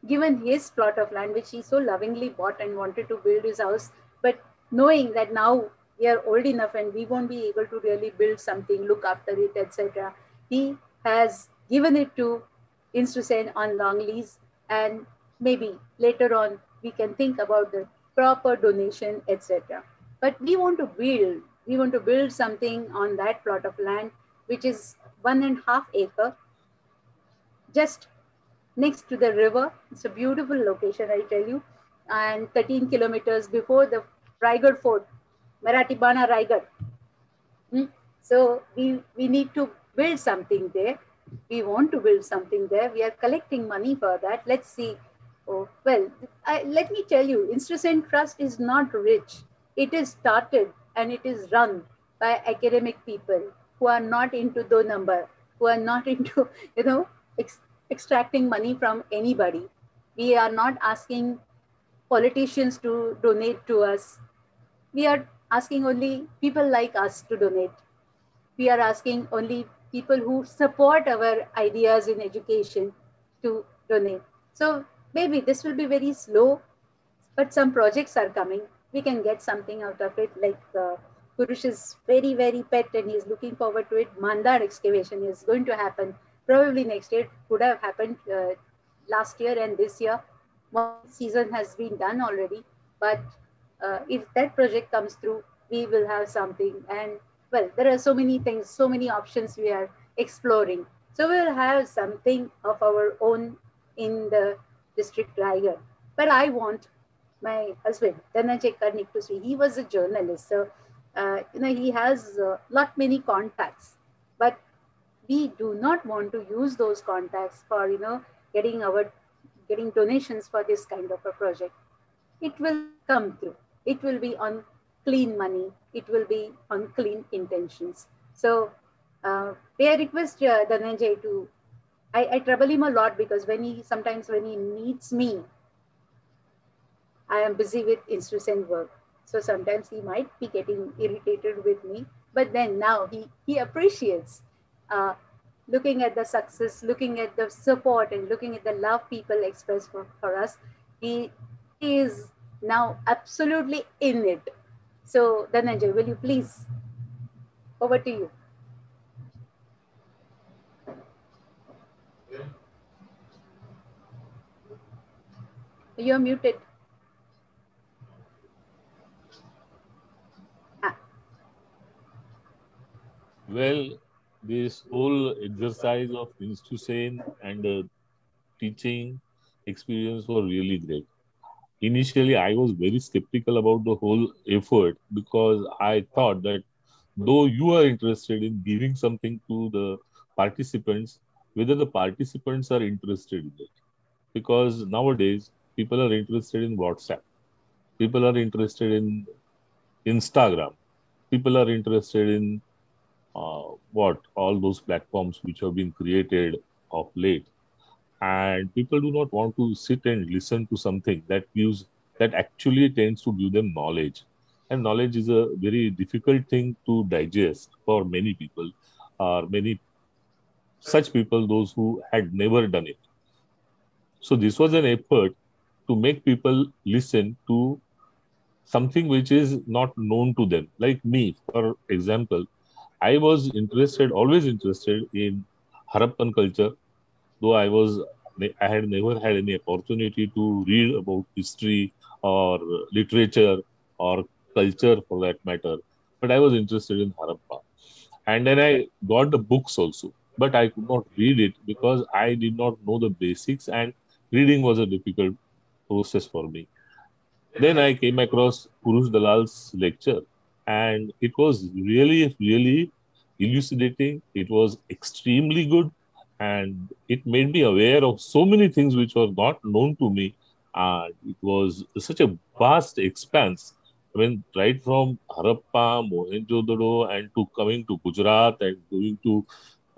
given his plot of land, which he so lovingly bought and wanted to build his house. But knowing that now we are old enough and we won't be able to really build something, look after it, etc., he has given it to INSTUCEN on long lease. And maybe later on we can think about the proper donation, etc. But we want to build something on that plot of land, which is 1.5 acre, just next to the river. It's a beautiful location, I tell you. And 13 kilometers before the Raigad fort, Marathibana Raigad. So we need to build something there. We want to build something there. We are collecting money for that. Let's see. Oh, well, let me tell you, INSTUCEN Trust is not rich. It is started and it is run by academic people who are not into the number, who are not into, extracting money from anybody. We are not asking politicians to donate to us. We are asking only people like us to donate. We are asking only people who support our ideas in education to donate. So maybe this will be very slow, but some projects are coming. We can get something out of it. Like Kurush is very, very pet and he's looking forward to it. Mandar excavation is going to happen probably next year. It could have happened last year and this year. One season has been done already, but if that project comes through, we will have something. And well, there are so many things, so many options we are exploring. So we'll have something of our own in the district Raigad. But I want my husband, Dhananjay Karnik, to see. He was a journalist, so he has lot many contacts, but we do not want to use those contacts for getting donations for this kind of a project. It will come through. It will be on clean money. It will be on clean intentions. So may I request Dhananjay to, I trouble him a lot because sometimes when he meets me, I am busy with INSTUCEN work. So sometimes he might be getting irritated with me, but then now he appreciates looking at the success, looking at the support and looking at the love people express for us. He is now absolutely in it. So Dhananjay, will you please, over to you. You're muted. Well, this whole exercise of INSTUCEN and teaching experience was really great. Initially, I was very skeptical about the whole effort because I thought that though you are interested in giving something to the participants, whether the participants are interested in it. Because nowadays, people are interested in WhatsApp. People are interested in Instagram. People are interested in all those platforms which have been created of late. And people do not want to sit and listen to something that actually tends to give them knowledge. And knowledge is a very difficult thing to digest for many people, or many such people, those who had never done it. So this was an effort to make people listen to something which is not known to them. Like me, for example, I was always interested in Harappan culture, though I had never had any opportunity to read about history or literature or culture for that matter. But I was interested in Harappa. And then I got the books also, but I could not read it because I did not know the basics and reading was a difficult process for me. Then I came across Kurush Dalal's lecture and it was really, really elucidating. It was extremely good and it made me aware of so many things which were not known to me. It was such a vast expanse. I mean, right from Harappa, Mohenjo-daro, and to coming to Gujarat and going to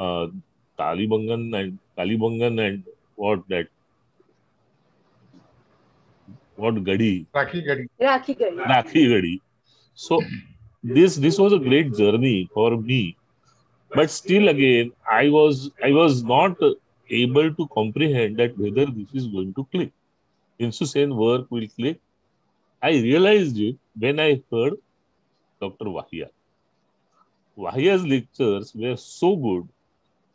uh, Kalibangan and what Gadi? Rakhi Gadi. Rakhi Gadi. Rakhi Gadi. So this was a great journey for me. But still, again, I was not able to comprehend that whether this is going to click. INSTUCEN work will click. I realized it when I heard Dr. Wahia. Wahia's lectures were so good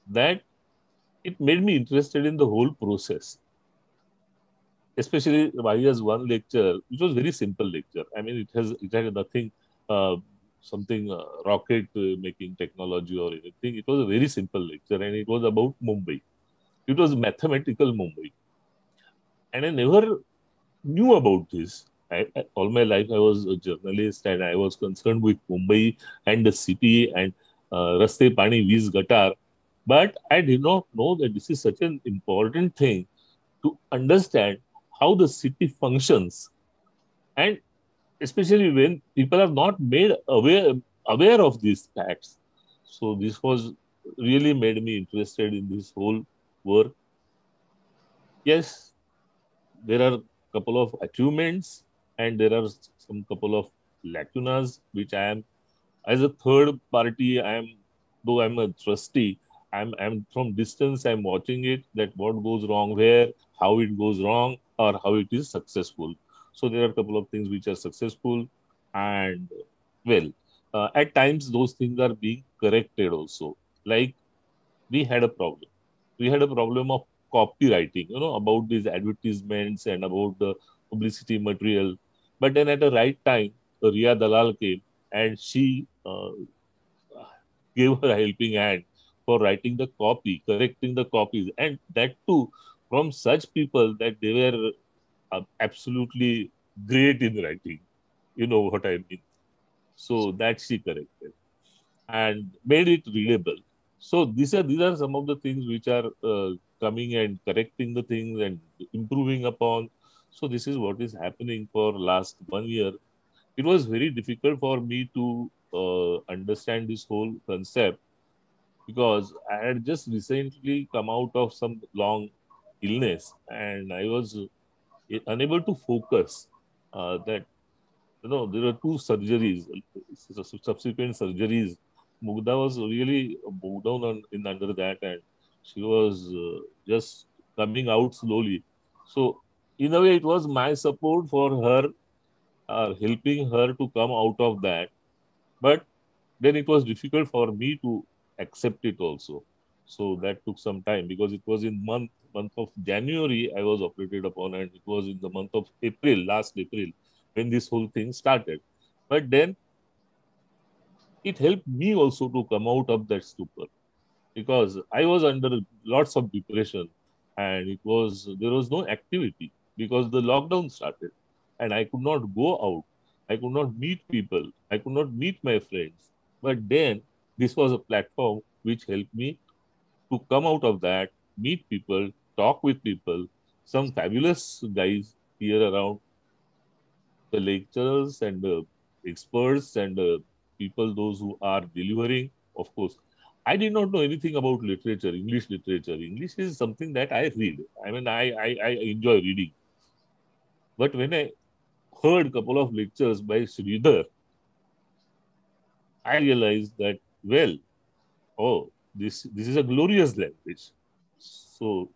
that it made me interested in the whole process. Especially Wahia's one lecture, which was very simple lecture. I mean, it had nothing, something rocket making technology or anything. It was a very simple lecture, and it was about Mumbai. It was mathematical Mumbai, and I never knew about this. All my life, I was a journalist and I was concerned with Mumbai and the city and Raste Pani Veez Gatar. But I did not know that this is such an important thing to understand how the city functions. And especially when people are not made aware of these facts. So this was really made me interested in this whole work. Yes, there are a couple of achievements and there are some couple of lacunas which I am as a third party. Though I'm a trustee, I'm from distance. I'm watching it that what goes wrong where, how it goes wrong, or how it is successful. So there are a couple of things which are successful, and well, at times those things are being corrected also. Like we had a problem. We had a problem of copywriting, about these advertisements and about the publicity material. But then at the right time, Ria Dalal came and she gave her a helping hand for writing the copy, correcting the copies, and that too from such people that they were absolutely great in writing. You know what I mean? So that she corrected and made it readable. So these are some of the things which are coming and correcting the things and improving upon. So this is what is happening for last 1 year. It was very difficult for me to understand this whole concept because I had just recently come out of some long illness and I was unable to focus. That there are two surgeries, subsequent surgeries. Mugdha was really moved down in under that, and she was just coming out slowly. So, in a way, it was my support for her, helping her to come out of that. But then it was difficult for me to accept it also. So that took some time because it was in month of January I was operated upon, and it was in the month of April, last April, when this whole thing started. But then it helped me also to come out of that stupor because I was under lots of depression and there was no activity because the lockdown started and I could not go out. I could not meet people. I could not meet my friends. But then this was a platform which helped me to come out of that, meet people, talk with people, some fabulous guys here around, the lecturers and the experts and people, those who are delivering, of course. I did not know anything about literature, English literature. English is something that I read. I mean, I enjoy reading. But when I heard a couple of lectures by Sridhar, I realized that, well, oh, this is a glorious language. So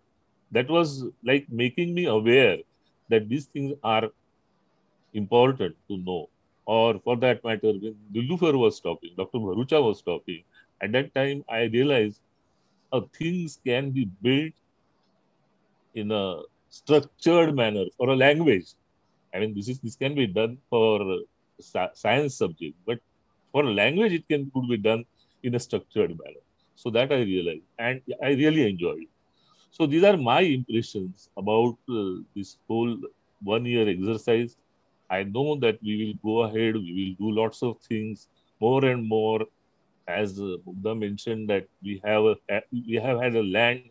that was like making me aware that these things are important to know. Or for that matter, when Nilufer was talking, Dr. Bharucha was talking, at that time I realized things can be built in a structured manner for a language. I mean, this can be done for science subject, but for a language, it could be done in a structured manner. So that I realized, and I really enjoyed it. So these are my impressions about this whole 1 year exercise. I know that we will go ahead, we will do lots of things more and more. As Mugdha mentioned, that we have had a land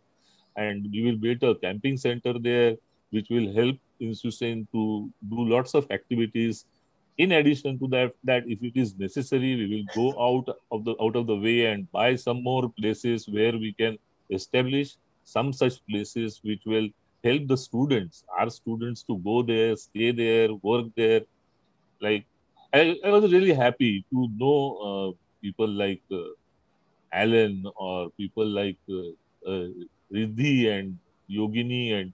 and we will build a camping center there, which will help INSTUCEN to do lots of activities. In addition to that if it is necessary, we will go out of the way and buy some more places where we can establish some such places which will help the students, our students, to go there, stay there, work there. Like I was really happy to know people like Alan or people like Riddhi and Yogini, and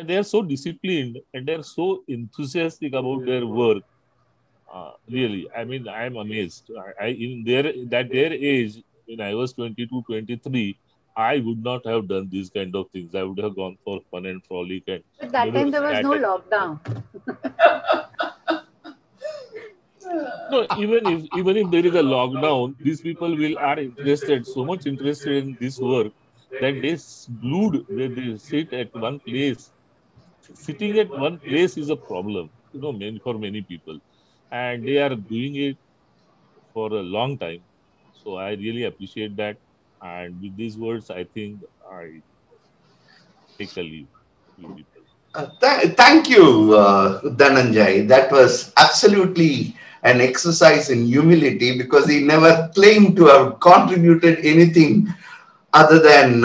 they are so disciplined and they are so enthusiastic about their work. Really, I mean, I am amazed. In their age, when I was 22, 23, I would not have done these kind of things. I would have gone for fun and frolic and But that maybe time there was sat no at lockdown. no, even if there is a lockdown, these people are interested, so much interested in this work that they sit at one place. Sitting at one place is a problem, for many people, and they are doing it for a long time. So I really appreciate that. And with these words, I think I take a leave, you people. Thank you, Dhananjay. That was absolutely an exercise in humility because he never claimed to have contributed anything other than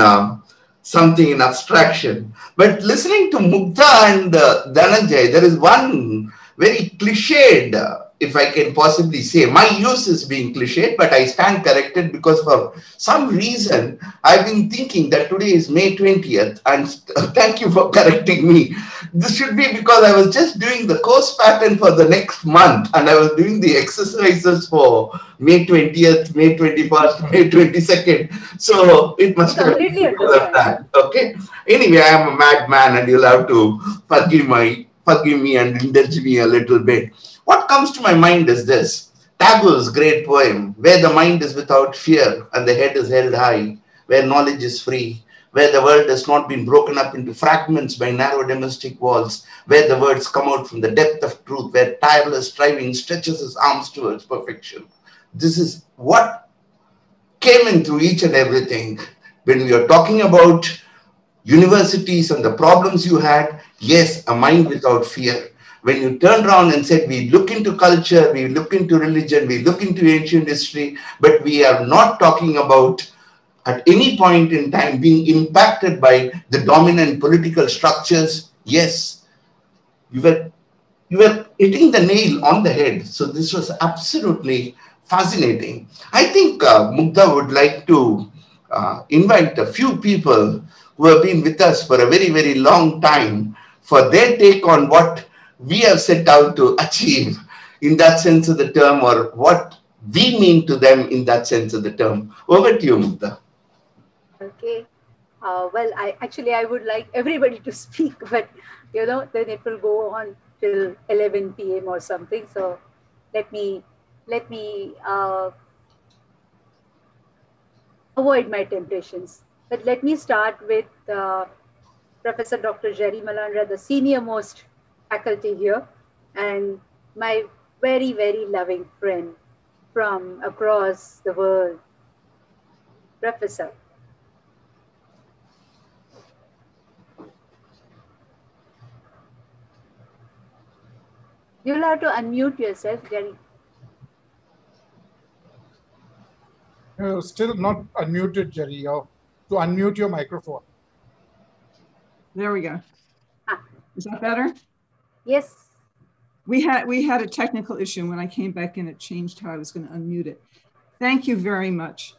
something in abstraction. But listening to Mugdha and Dhananjay, there is one very cliched, if I can possibly say, my use is being cliched, but I stand corrected because for some reason I've been thinking that today is May 20th, and thank you for correcting me. This should be because I was just doing the course pattern for the next month and I was doing the exercises for May 20th, May 21st, May 22nd. So it must have been Completely because of understand. that. Okay. Anyway, I am a madman and you'll have to forgive me and indulge me a little bit. What comes to my mind is this. Tagore's great poem, where the mind is without fear and the head is held high, where knowledge is free, where the world has not been broken up into fragments by narrow domestic walls, where the words come out from the depth of truth, where tireless striving stretches his arms towards perfection. This is what came into each and everything. When we are talking about universities and the problems you had, yes, a mind without fear. When you turned around and said, we look into culture, we look into religion, we look into ancient history, but we are not talking about at any point in time being impacted by the dominant political structures, yes, you were hitting the nail on the head. So this was absolutely fascinating. I think Mugdha would like to invite a few people who have been with us for a very, very long time for their take on what we have set out to achieve in that sense of the term, or what we mean to them in that sense of the term. Over to you, Mugdha. Okay. Well, I would like everybody to speak, but then it will go on till 11 p.m. or something. So let me avoid my temptations. But let me start with Professor Dr. Jerry Malandra, the senior most faculty here, and my very, very loving friend from across the world, Professor. You'll have to unmute yourself, Jerry. You're still not unmuted, Jerry. You have to unmute your microphone. There we go. Is that better? Yes. We had a technical issue. When I came back in, it changed how I was going to unmute it. Thank you very much.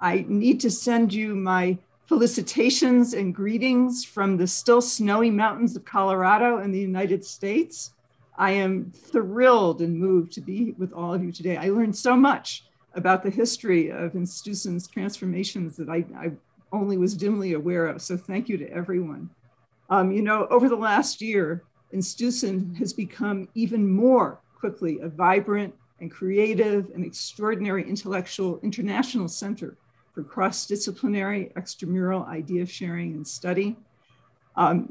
I need to send you my felicitations and greetings from the still snowy mountains of Colorado in the United States. I am thrilled and moved to be with all of you today. I learned so much about the history of INSTUCEN's transformations that I only was dimly aware of. So thank you to everyone. Over the last year, INSTUCEN has become even more quickly a vibrant and creative and extraordinary intellectual international center for cross-disciplinary extramural idea sharing and study.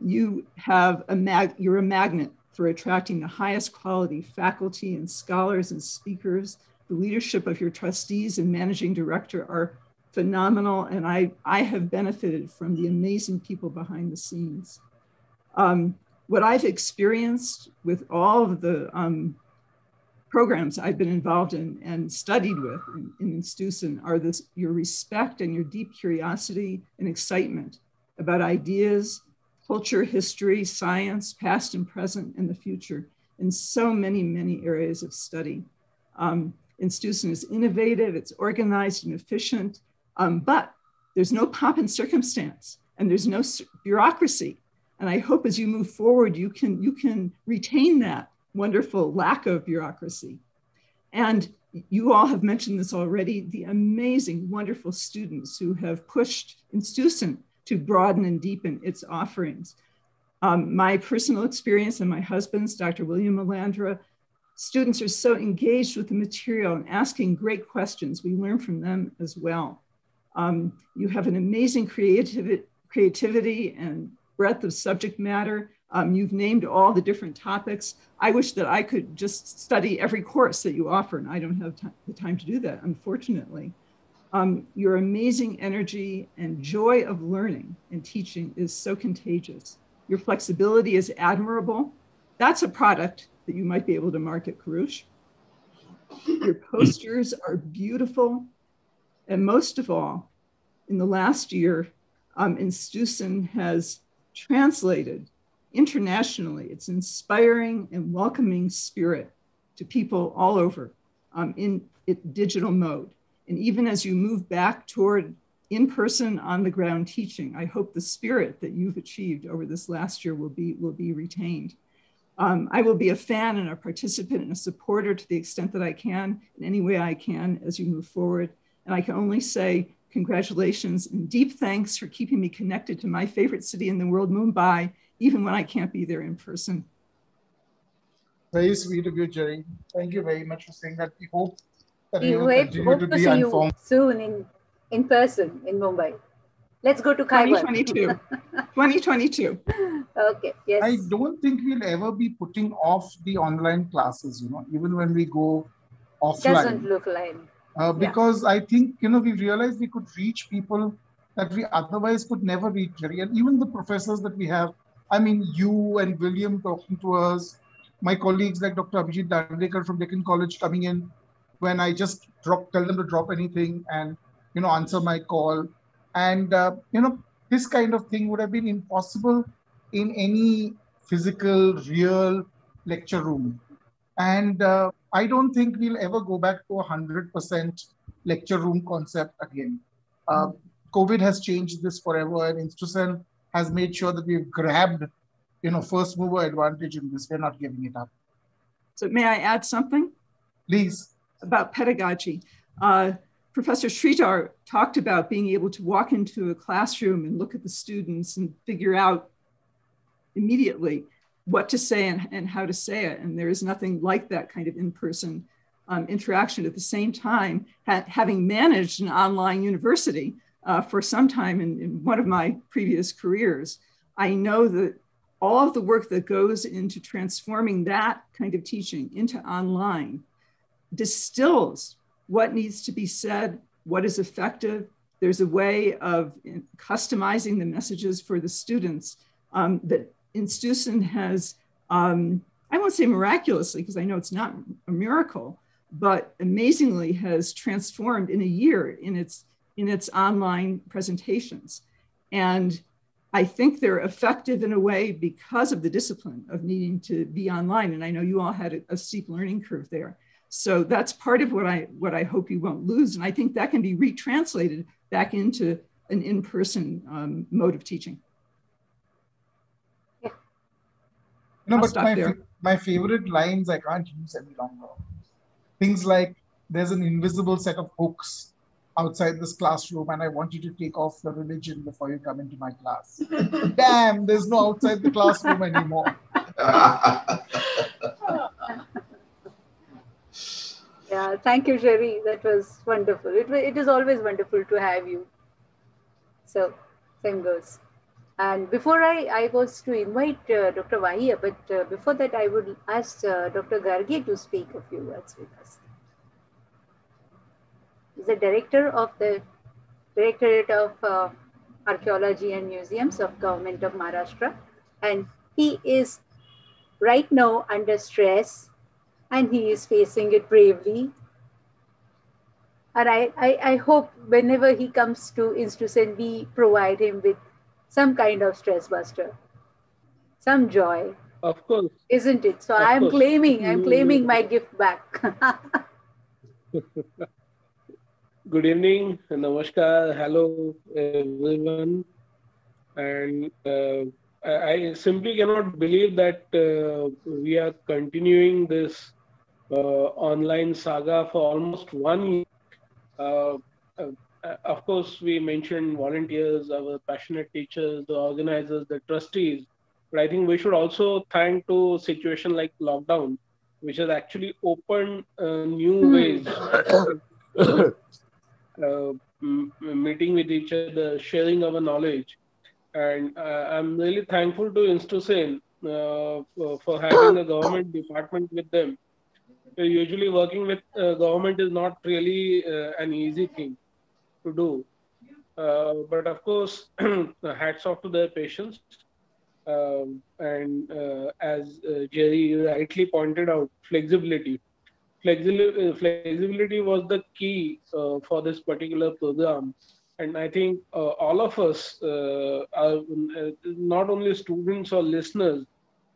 You're a magnet for attracting the highest quality faculty and scholars and speakers. The leadership of your trustees and managing director are phenomenal, and I have benefited from the amazing people behind the scenes. What I've experienced with all of the programs I've been involved in and studied with in INSTUCEN are your respect and your deep curiosity and excitement about ideas, culture, history, science, past and present, and the future. in so many, many areas of study. INSTUCEN is innovative, it's organized and efficient, but there's no pomp and circumstance, and there's no bureaucracy. And I hope as you move forward, you can retain that wonderful lack of bureaucracy. And you all have mentioned this already, the amazing, wonderful students who have pushed INSTUCEN to broaden and deepen its offerings. My personal experience and my husband's, Dr. William Melandra, students are so engaged with the material and asking great questions. We learn from them as well. You have an amazing creativity and breadth of subject matter. You've named all the different topics. I wish that I could just study every course that you offer, and I don't have the time to do that, unfortunately. Your amazing energy and joy of learning and teaching is so contagious. Your flexibility is admirable. That's a product that you might be able to market, Kurush. Your posters are beautiful. And most of all, in the last year, INSTUCEN has translated internationally its inspiring and welcoming spirit to people all over in digital mode. And even as you move back toward in-person, on-the-ground teaching, I hope the spirit that you've achieved over this last year will be retained. I will be a fan and a participant and a supporter to the extent that I can, in any way I can, as you move forward. And I can only say congratulations and deep thanks for keeping me connected to my favorite city in the world, Mumbai, even when I can't be there in person. Very sweet of you, Jerry. Thank you very much for saying that. We hope that We you will continue to be see informed. you soon in person in Mumbai. Let's go to Khyber. 2022. 2022. Okay, yes. I don't think we'll ever be putting off the online classes, even when we go offline. Doesn't look like. Because I think, we realized we could reach people that we otherwise could never reach, Jerry. And even the professors that we have, I mean, you and William talking to us, my colleagues like Dr. Abhijit Dandekar from Deccan College coming in when I just tell them to drop anything and, answer my call. And, this kind of thing would have been impossible in any physical, real lecture room. And I don't think we'll ever go back to 100% lecture room concept again. COVID has changed this forever, and INSTUCEN has made sure that we've grabbed, first mover advantage in this. We're not giving it up. So may I add something? Please. About pedagogy. Professor Sridhar talked about being able to walk into a classroom and look at the students and figure out immediately what to say and how to say it. And there is nothing like that kind of in-person interaction. At the same time, having managed an online university for some time in one of my previous careers, I know that all of the work that goes into transforming that kind of teaching into online distills what needs to be said, what is effective. There's a way of customizing the messages for the students that INSTUCEN has, I won't say miraculously, because I know it's not a miracle, but amazingly has transformed in a year in its online presentations. And I think they're effective in a way because of the discipline of needing to be online. And I know you all had a steep learning curve there. So that's part of what I hope you won't lose. And I think that can be retranslated back into an in-person mode of teaching. Yeah. But my favorite lines I can't use any longer. Things like, there's an invisible set of hooks outside this classroom and I want you to take off your religion before you come into my class. Damn, there's no outside the classroom anymore. Yeah, thank you, Jerry. That was wonderful. It is always wonderful to have you. So, same goes. And before I was to invite Dr. Vahia, but before that, I would ask Dr. Garge to speak a few words with us. He's the director of the Directorate of Archaeology and Museums of Government of Maharashtra. And he is right now under stress and he is facing it bravely. And I hope whenever he comes to INSTUCEN, we provide him with some kind of stress buster, some joy, Of course. Isn't it? So Of I'm course. claiming my gift back. Good evening, namaskar, hello everyone. And I simply cannot believe that we are continuing this online saga for almost 1 year. Uh, uh, of course, we mentioned volunteers, our passionate teachers, the organizers, the trustees. But I think we should also thank to situation like lockdown, which has actually opened new ways of meeting with each other, sharing our knowledge. And I'm really thankful to INSTUCEN for having a government department with them. Usually working with government is not really an easy thing to do. But of course, hats off to their patience. And as Jerry rightly pointed out, flexibility. Flexibility was the key for this particular program. And I think all of us are not only students or listeners.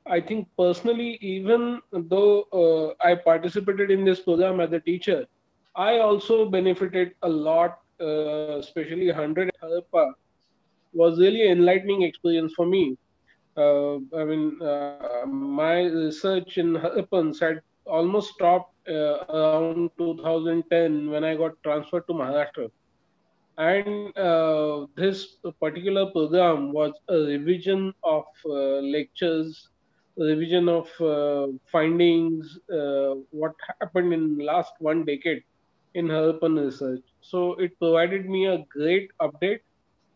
I think personally, even though I participated in this program as a teacher, I also benefited a lot, especially 100 Harappa was really enlightening experience for me. I mean, my research in Harappans had almost stopped around 2010 when I got transferred to Maharashtra. And this particular program was a revision of lectures, revision of findings, what happened in last 1 decade in Harappan research. So it provided me a great update,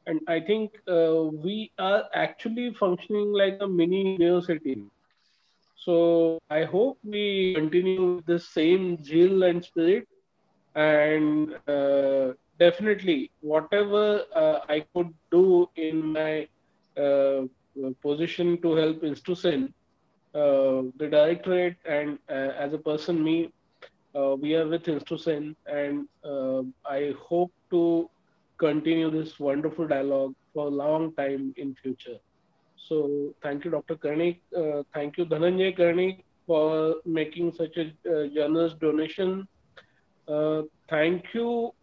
and I think we are actually functioning like a mini university. So I hope we continue with the same zeal and spirit, and definitely whatever I could do in my position to help INSTUCEN, the directorate, and as a person, me, we are with INSTUCEN, and I hope to continue this wonderful dialogue for a long time in future. So thank you, Dr. Karnik. Thank you, Dhananjay Karnik, for making such a generous donation. Thank you,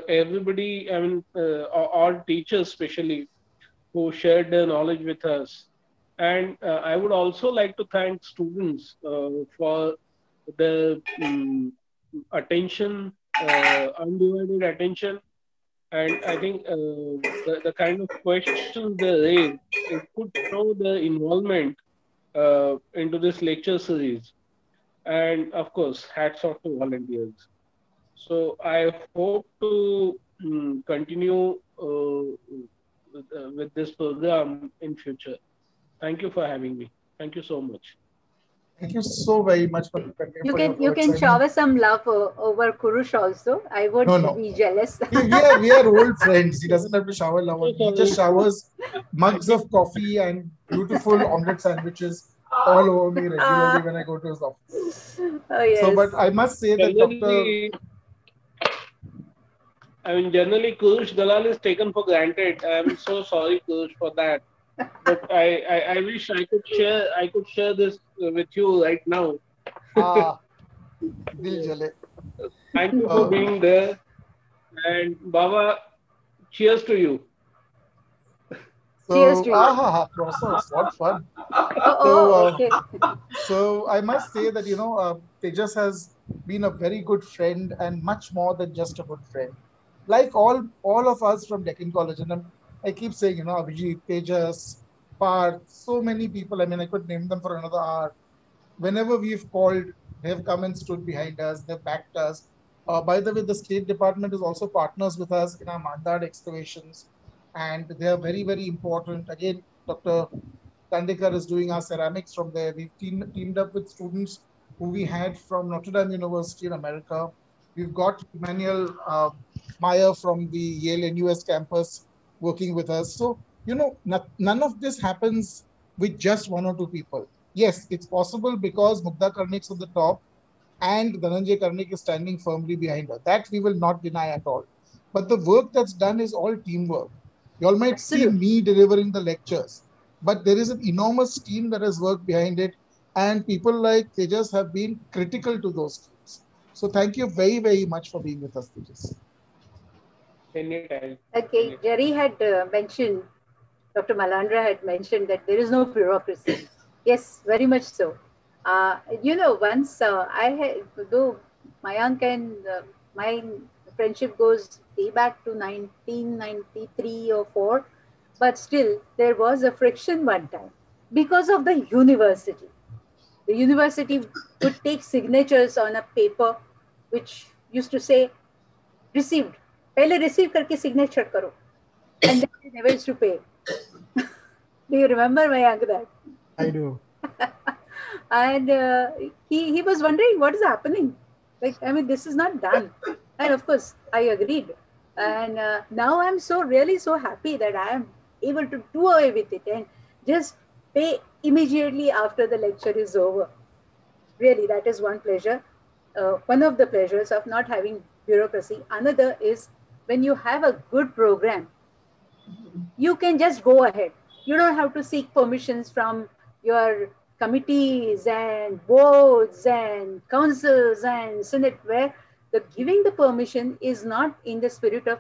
everybody, I mean, all teachers especially, who shared their knowledge with us. And I would also like to thank students for the attention, undivided attention. And I think the kind of questions they raised, it could show their involvement into this lecture series. And of course, hats off to volunteers. So I hope to continue with this program in future. Thank you for having me. Thank you so much. Thank you so very much for You for your can you words. can I mean, shower some love over Kurush also. I would no. be jealous. We are old friends. He doesn't have to shower love. So He just sorry. showers mugs of coffee and beautiful omelette sandwiches all over me regularly when I go to his office. Oh yes. So, but I must say that Dr. Generally, Kurush Dalal is taken for granted. I'm so sorry, Kurush, for that. But I wish I could share this with you right now. Dil jale. Thank you for being there. And Baba, cheers to you. Cheers to you. Process. What fun. Okay. So I must say that, Tejas has been a very good friend and much more than just a good friend. Like all of us from Deccan College, and I keep saying, Abhijit, Tejas, Parth, so many people. I mean, I could name them for another hour. Whenever we've called, they've come and stood behind us, they've backed us. By the way, the State Department is also partners with us in our Mandad excavations, and they are very, very important. Again, Dr. Tandekar is doing our ceramics from there. We've teamed up with students who we had from Notre Dame University in America. We've got Emmanuel Meyer from the Yale NUS campus working with us. So, none of this happens with just one or two people. Yes, it's possible because Mugdha Karnik's on the top and Dhananjay Karnik is standing firmly behind her. That we will not deny at all. But the work that's done is all teamwork. You all might see me delivering the lectures, but there is an enormous team that has worked behind it, and people like Tejas have been critical to those teams. So thank you very, very much for being with us, Tejas. Anytime. Okay, Jerry had mentioned, Dr. Malandra had mentioned that there is no bureaucracy. Yes, very much so. Once I had, though Mayank and my friendship goes way back to 1993 or 4, but still there was a friction one time because of the university. The university would take signatures on a paper which used to say received. पहले receive करके signature करो, and then they never used to pay. Do you remember, Mayank, that? I do. And he was wondering what is happening. Like, I mean, this is not done. And of course, I agreed. And now I'm really so happy that I am able to do away with it and just pay immediately after the lecture is over. Really, that is one pleasure. One of the pleasures of not having bureaucracy. Another is when you have a good program, you can just go ahead. You don't have to seek permissions from your committees and boards and councils and senate, where the giving the permission is not in the spirit of,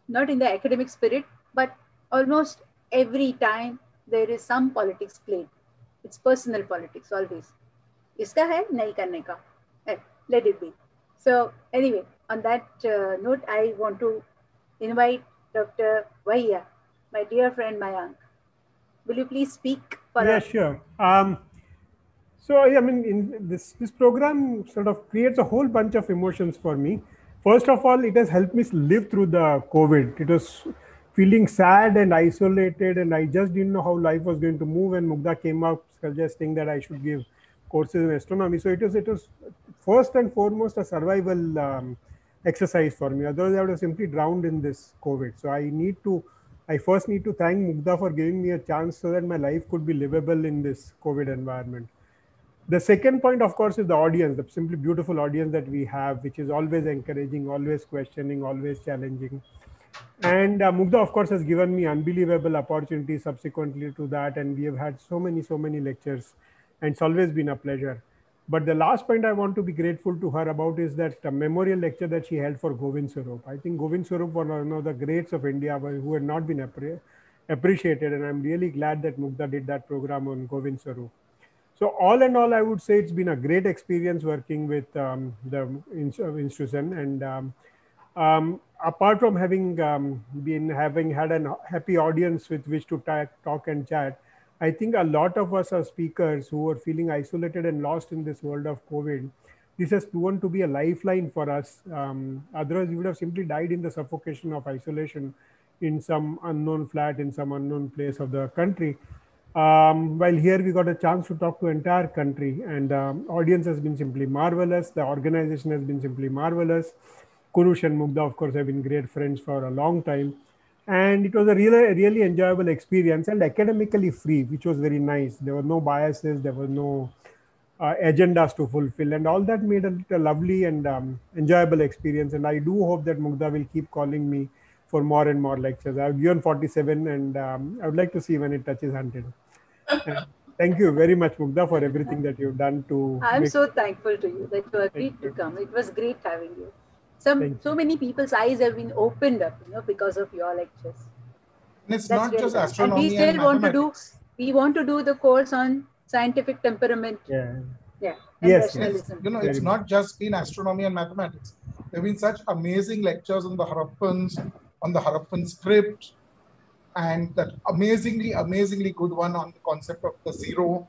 not in the academic spirit, but almost every time there is some politics played. It's personal politics always. Iska hai, nahi karne ka. Let it be. So anyway, on that note, I want to invite Dr. Vahia, my dear friend Mayank. Will you please speak for Yeah, us? sure. So I mean, in this program sort of creates a whole bunch of emotions for me. First of all, it has helped me live through the COVID. It was feeling sad and isolated, and I just didn't know how life was going to move. And Mugdha came up suggesting that I should give courses in astronomy. So it was first and foremost a survival exercise for me. Otherwise, I would have simply drowned in this COVID. So I first need to thank Mugdha for giving me a chance so that my life could be livable in this COVID environment. The second point, of course, is the audience, the simply beautiful audience that we have, which is always encouraging, always questioning, always challenging. And Mugdha, of course, has given me unbelievable opportunities subsequently to that. And we have had so many lectures, and it's always been a pleasure. But the last point I want to be grateful to her about is that memorial lecture that she held for Govind Swarup. I think Govind Swarup was one of the greats of India who had not been appreciated. And I'm really glad that Mugdha did that program on Govind Swarup. So all in all, I would say it's been a great experience working with the INSTUCEN. And apart from having had a happy audience with which to talk and chat, I think a lot of us are speakers who are feeling isolated and lost in this world of COVID. This has proven to be a lifeline for us. Otherwise, we would have simply died in the suffocation of isolation in some unknown flat in some unknown place of the country. While here we got a chance to talk to entire country, and audience has been simply marvelous. The organization has been simply marvelous. Kurush and Mugdha, of course, have been great friends for a long time. And it was a really enjoyable experience and academically free, which was very nice. There were no biases, there were no agendas to fulfill, and all that made it a lovely and enjoyable experience. And I do hope that Mugdha will keep calling me for more and more lectures. I've given 47, and I would like to see when it touches 100. Thank you very much, Mugdha, for everything that you've done to. I'm so thankful to you that you agreed to come. It was great having you. So many people's eyes have been opened up, because of your lectures. And it's not just astronomy and we still want to do. We want to do the course on scientific temperament. Yeah. And rationalism. Yes. It's not just been astronomy and mathematics. There have been such amazing lectures on the Harappans, on the Harappan script, and that amazingly good one on the concept of the zero.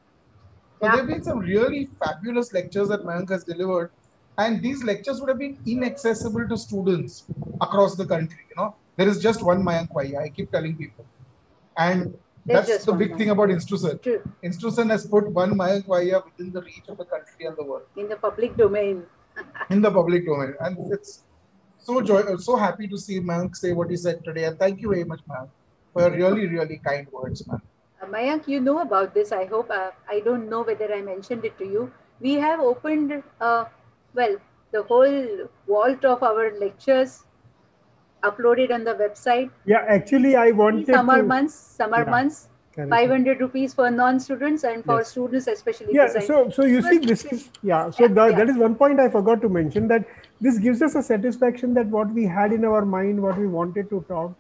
So there have been some really fabulous lectures that Mayank has delivered, and these lectures would have been inaccessible to students across the country. There is just one Mayank Vahia, I keep telling people. And that's the big thing about INSTUCEN. True. INSTUCEN has put one Mayank Vahia within the reach of the country and the world. In the public domain. In the public domain. And it's so happy to see Mayank say what he said today. And thank you very much, Mayank, for your really kind words, man. Mayank, you know about this. I hope, I don't know whether I mentioned it to you. We have opened, the whole vault of our lectures uploaded on the website. Yeah, actually, I wanted summer months. Correct. 500 rupees for non-students and for Yes. students, especially Yeah, design. so you see, this is, that is one point I forgot to mention, that this gives us a satisfaction that what we had in our mind, what we wanted to talk,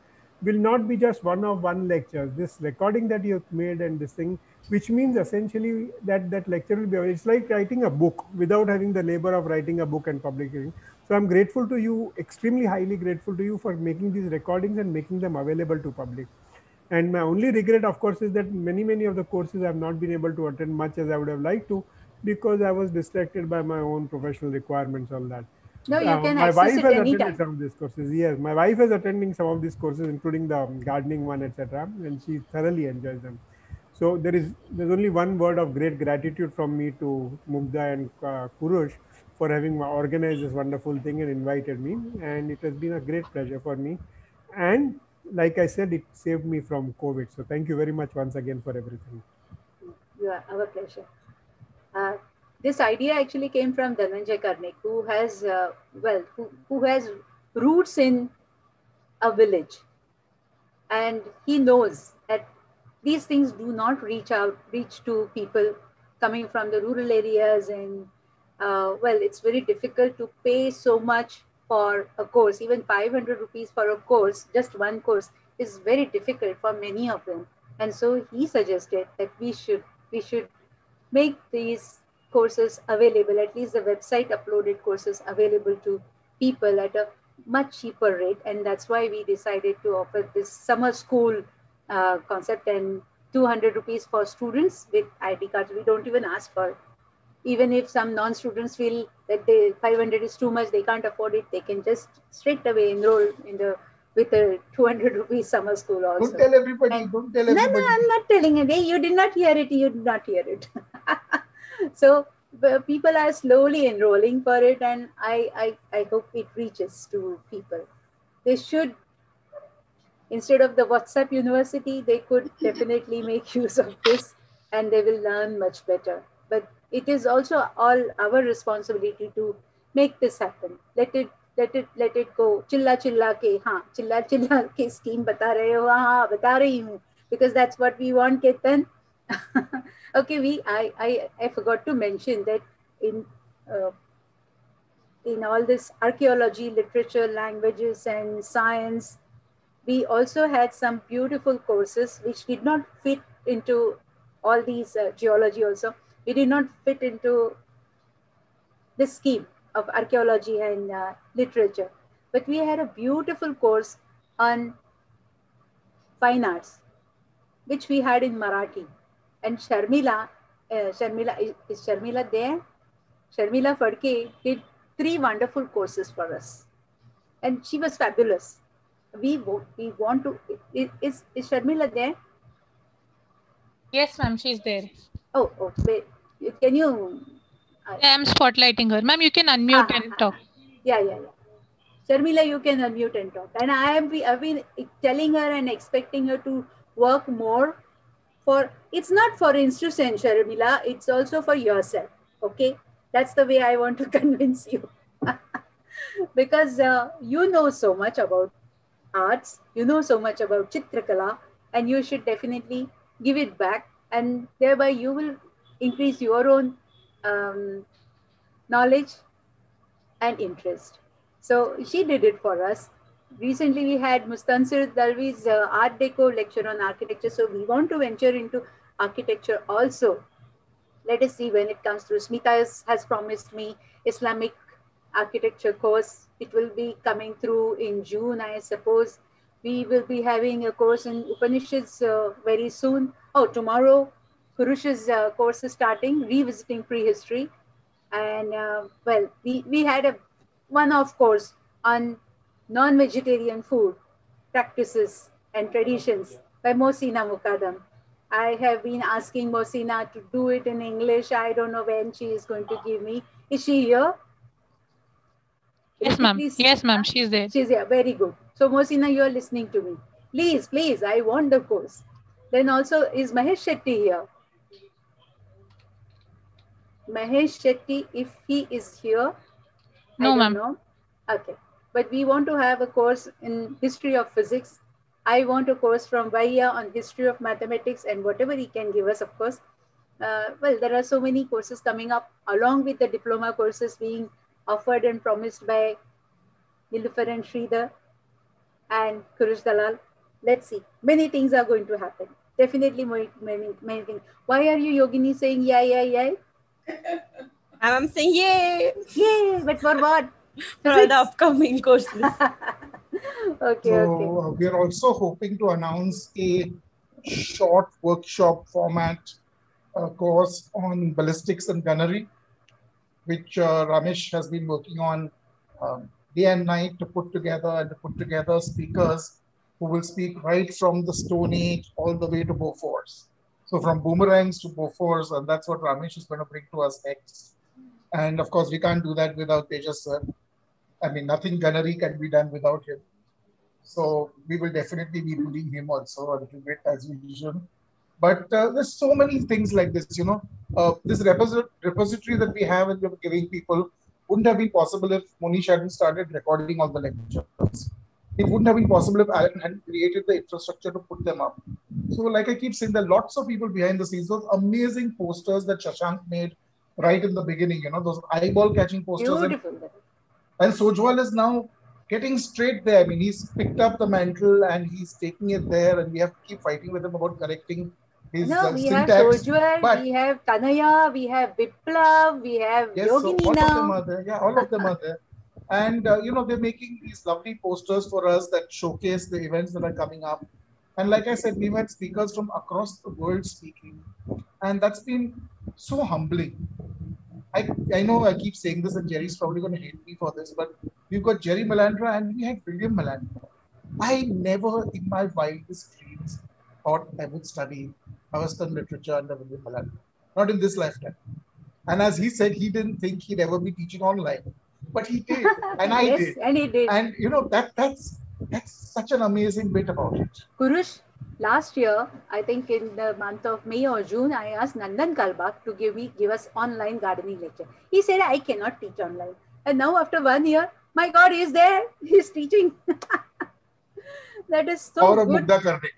will not be just one lecture. This recording that you have made and this thing, which means essentially that lecture will be, it's like writing a book without having the labor of writing a book and publishing. So I'm grateful to you, extremely highly grateful to you for making these recordings and making them available to public. And my only regret, of course, is that many of the courses I have not been able to attend much as I would have liked to, because I was distracted by my own professional requirements, all that. No, you can My access wife it has attended anytime. some of these courses. Yes, my wife is attending some of these courses, including the gardening one, etc., and she thoroughly enjoys them. So there's only one word of great gratitude from me to Mugdha and Kurush for having organized this wonderful thing and invited me, and it has been a great pleasure for me. And like I said, it saved me from COVID. So thank you very much once again for everything. You are our pleasure. This idea actually came from Dhananjay Karnik, who has who has roots in a village, and he knows that these things do not reach to people coming from the rural areas, and it's very difficult to pay so much for a course. Even 500 rupees for a course, just one course, is very difficult for many of them. And so he suggested that we should make these courses available, at least the website uploaded courses available to people at a much cheaper rate. And that's why we decided to offer this summer school concept, and 200 rupees for students with ID cards. We don't even ask for it. Even if some non-students feel that 500 is too much, they can't afford it, they can just straight away enroll in the with a 200 rupees summer school also. Don't tell everybody. Don't tell everybody. No, I'm not telling you. You did not hear it. You did not hear it. So people are slowly enrolling for it, and I hope it reaches to people. They should, instead of the WhatsApp University, they could definitely make use of this, and they will learn much better. But it is also all our responsibility to make this happen. Let it go. Chilla chilla ke scheme bata rahe ho, हाँ बता रही हूँ, because that's what we want, Ketan. Okay, I forgot to mention that in all this archaeology, literature, languages, and science, we also had some beautiful courses which did not fit into all these geology also. We did not fit into this scheme of archaeology and literature. But we had a beautiful course on fine arts, which we had in Marathi. And Sharmila, is Sharmila there? Sharmila Fadke did 3 wonderful courses for us. And she was fabulous. We want to, is Sharmila there? Yes, ma'am, she's there. Oh, wait. Can you? I'm spotlighting her. Ma'am, you can unmute and talk. Yeah. Sharmila, you can unmute and talk. And I've been telling her and expecting her to work more it's not for INSTUCEN, Sharmila, it's also for yourself. Okay? That's the way I want to convince you. Because you know so much about arts, you know so much about Chitrakala, and you should definitely give it back, and thereby you will increase your own knowledge and interest. So she did it for us. Recently we had Mustansir Dalvi's Art Deco lecture on architecture, so we want to venture into architecture also. Let us see when it comes through. Smita has promised me Islamic architecture course. It will be coming through in June, I suppose. We will be having a course in Upanishads very soon. Oh, tomorrow Kurush's course is starting, revisiting prehistory. And we had a one-off course on non-vegetarian food practices and traditions by Mohsina Muqaddam. I have been asking Mohsina to do it in English. I don't know when she is going to give me. Is she here? Yes, ma'am. Yes, ma'am. She's there. She's here. Very good. So Mohsina, you are listening to me. Please, I want the course. Then also, is Mahesh Shetty here? Mahesh Shetty, if he is here, no, I don't know. Okay. But we want to have a course in history of physics I want a course from Vaya on history of mathematics and whatever he can give us, of course. Well, there are so many courses coming up along with the diploma courses being offered and promised by Nilufer and Sridhar and Kurush Dalal. Let's see. Many things are going to happen. Definitely many things. Why are you, Yogini, saying yay? I'm saying yay! Yay! But for what? For all the upcoming courses. Okay. We are also hoping to announce a short workshop format course on ballistics and gunnery, which Ramesh has been working on day and night to put together speakers who will speak right from the Stone Age all the way to Bofors. So from boomerangs to Bofors, and that's what Ramesh is going to bring to us next. And of course, we can't do that without Tejas sir. I mean, nothing gunnery can be done without him. So we will definitely be bullying him also a little bit as usual. But there's so many things like this, this repository that we have and we're giving people wouldn't have been possible if Monish hadn't started recording all the lectures. It wouldn't have been possible if Alan hadn't created the infrastructure to put them up. So like I keep saying, there are lots of people behind the scenes, those amazing posters that Shashank made right in the beginning, those eyeball catching posters. Beautiful. And Sojwal is now getting straight there. I mean, he's picked up the mantle and he's taking it there, and we have to keep fighting with him about correcting his we syntax. have Sojwal, we have Tanaya, we have Biplav, we have Yogini all now. Of them are there. Yeah, all of them are there. And, they're making these lovely posters for us that showcase the events that are coming up. And like I said, we've had speakers from across the world speaking. And that's been so humbling. I know I keep saying this and Jerry's probably going to hate me for this, but we've got Jerry Malandra and we had William Malandra. I never in my wildest dreams thought I would study Western literature under William Malandra. Not in this lifetime. And as he said, he didn't think he'd ever be teaching online. But he did. And I did. And he did. And that's such an amazing bit about it. Kurush, last year, I think in the month of May or June, I asked Nandan Kalbak to give us online gardening lecture. He said, I cannot teach online. And now after 1 year, my God, he's there. He's teaching. That is so Or good. Mugdha Karnik.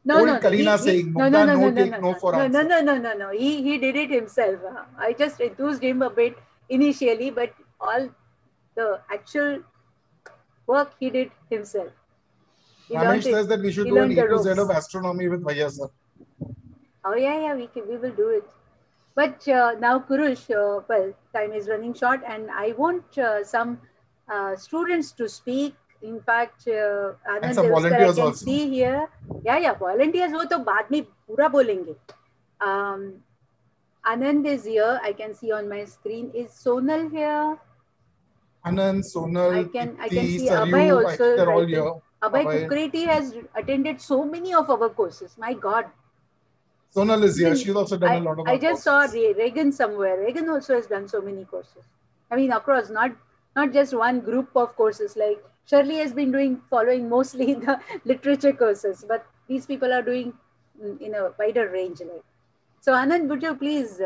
No. Karina saying, no for answer. No. He did it himself. I just enthused him a bit initially, but all the actual work he did himself. Ramesh says that we should do an A to Z of astronomy with Vaya sir. Oh yeah, we will do it. But now Kurush, well, time is running short and I want some students to speak. In fact, and some volunteers I can also. see here. Yeah, volunteers wo to baad mein pura bolenge. Anand is here. I can see on my screen. Is Sonal here? Anand, Sonal, I can see Saryu, Abhay also. they're all here. Abhay Kukreti has attended so many of our courses. My God. Sonal is here. She's also done a lot of I just saw Regan somewhere. Regan also has done so many courses. I mean, across, not just one group of courses. Like Shirley has been following mostly the literature courses, but these people are doing in a wider range. Like. So Anand, would you please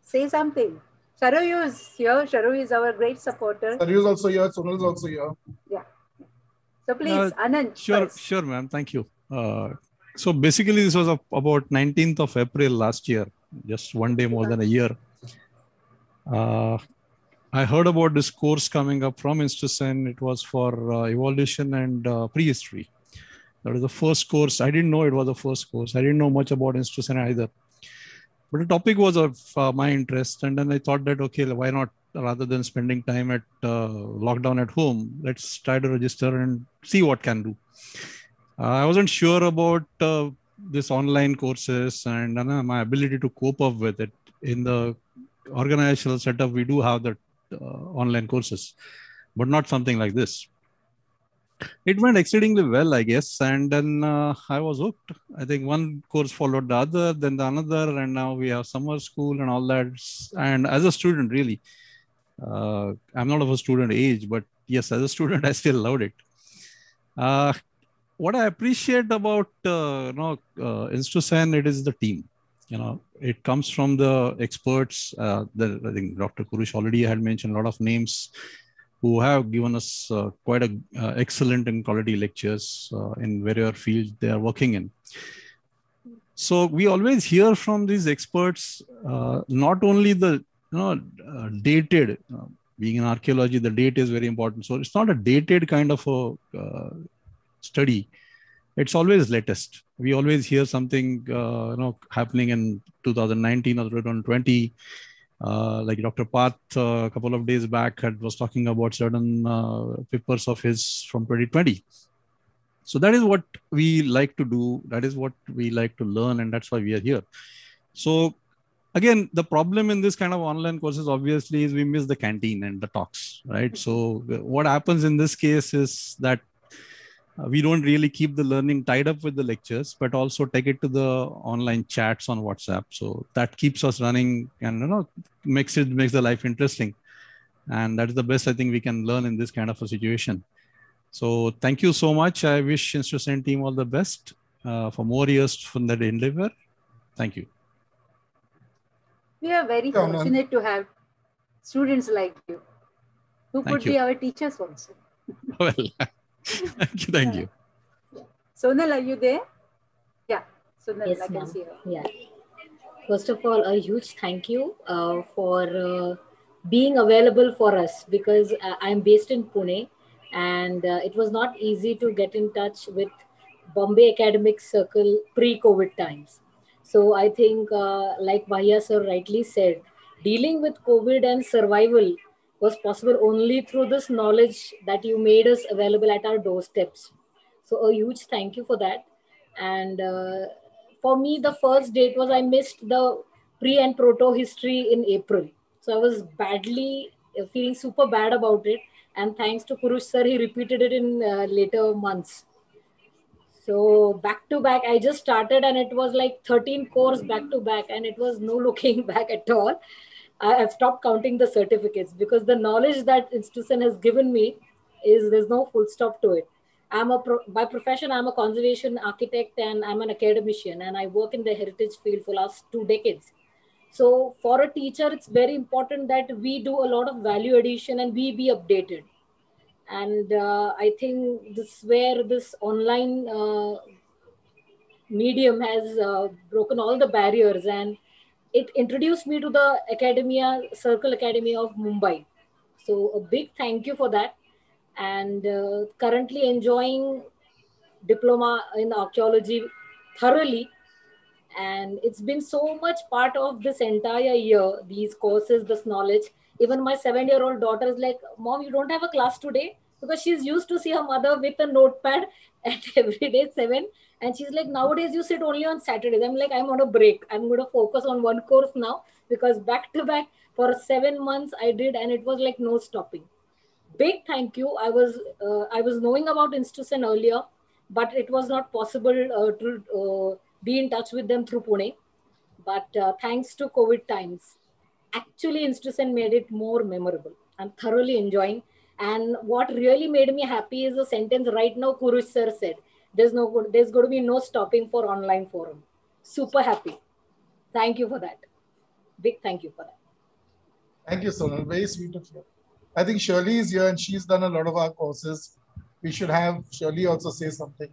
say something? Sharu is here. Sharu is our great supporter. Sharu is also here. Sonal is also here. Yeah. So please, Anand. Sure, ma'am. Thank you. So basically, this was about 19th of April last year, just one day more than a year. I heard about this course coming up from INSTUCEN. It was for evolution and prehistory. That was the first course. I didn't know it was the first course. I didn't know much about INSTUCEN either. But the topic was of my interest. And then I thought that, okay, why not, rather than spending time at lockdown at home, let's try to register and see what can do. I wasn't sure about this online courses and my ability to cope up with it. In the organizational setup, we do have that online courses, but not something like this. It went exceedingly well, I guess. And then I was hooked. I think one course followed the other, then the another, and now we have summer school and all that. And as a student, really, I'm not of a student age, but yes, as a student, I still loved it. What I appreciate about INSTUCEN, it is the team. It comes from the experts. I think Dr. Kurush already had mentioned a lot of names. who have given us quite excellent and quality lectures in whatever field they are working in. So we always hear from these experts, not only the dated, being in archaeology, the date is very important. So it's not a dated kind of a study. It's always latest. We always hear something happening in 2019 or 2020. Like Dr. Path a couple of days back was talking about certain papers of his from 2020. So that is what we like to do. That is what we like to learn. And that's why we are here. So again, the problem in this kind of online courses, obviously, is we miss the canteen and the talks, right? So what happens in this case is that we don't really keep the learning tied up with the lectures, but also take it to the online chats on WhatsApp. So that keeps us running and makes the life interesting. And that is the best I think we can learn in this kind of a situation. So thank you so much. I wish INSTUCEN team all the best for more years from that endeavor. Thank you. We are very fortunate to have students like you, who could be our teachers also. Well, thank you. Sonal, are you there? Yeah, Sonal, yes, I can see her. Yeah. First of all, a huge thank you for being available for us, because I'm based in Pune, and it was not easy to get in touch with Bombay Academic Circle pre-COVID times. So I think, like Vahya sir rightly said, dealing with COVID and survival was possible only through this knowledge that you made us available at our doorsteps. So a huge thank you for that. And for me, the first date was I missed the pre and proto history in April. So I was badly feeling super bad about it. And thanks to Kurush sir, he repeated it in later months. So back to back, I just started and it was like 13 course back to back, and it was no looking back at all. I've stopped counting the certificates because the knowledge that INSTUCEN has given me there's no full stop to it. By profession, I'm a conservation architect and I'm an academician, and I work in the heritage field for last 2 decades. So for a teacher, it's very important that we do a lot of value addition and we be updated. And I think this is where this online medium has broken all the barriers, and it introduced me to the Circle Academy of Mumbai. So a big thank you for that. And currently enjoying diploma in archaeology thoroughly. And it's been so much part of this entire year, these courses, this knowledge. Even my 7-year-old daughter is like, Mom, you don't have a class today? Because she's used to see her mother with a notepad at every day 7. And she's like, nowadays you sit only on Saturdays. I'm like, I'm on a break. I'm going to focus on one course now, because back to back for 7 months I did, and it was like no stopping. Big thank you. I was knowing about INSTUCEN earlier, but it was not possible to be in touch with them through Pune. But thanks to COVID times, actually INSTUCEN made it more memorable. I'm thoroughly enjoying. And what really made me happy is a sentence right now Kurush sir said, there's going to be no stopping for online forum. Super happy. Thank you for that. Big thank you for that. Thank you, Sonal. Very sweet of you. I think Shirley is here and she's done a lot of our courses. We should have Shirley also say something.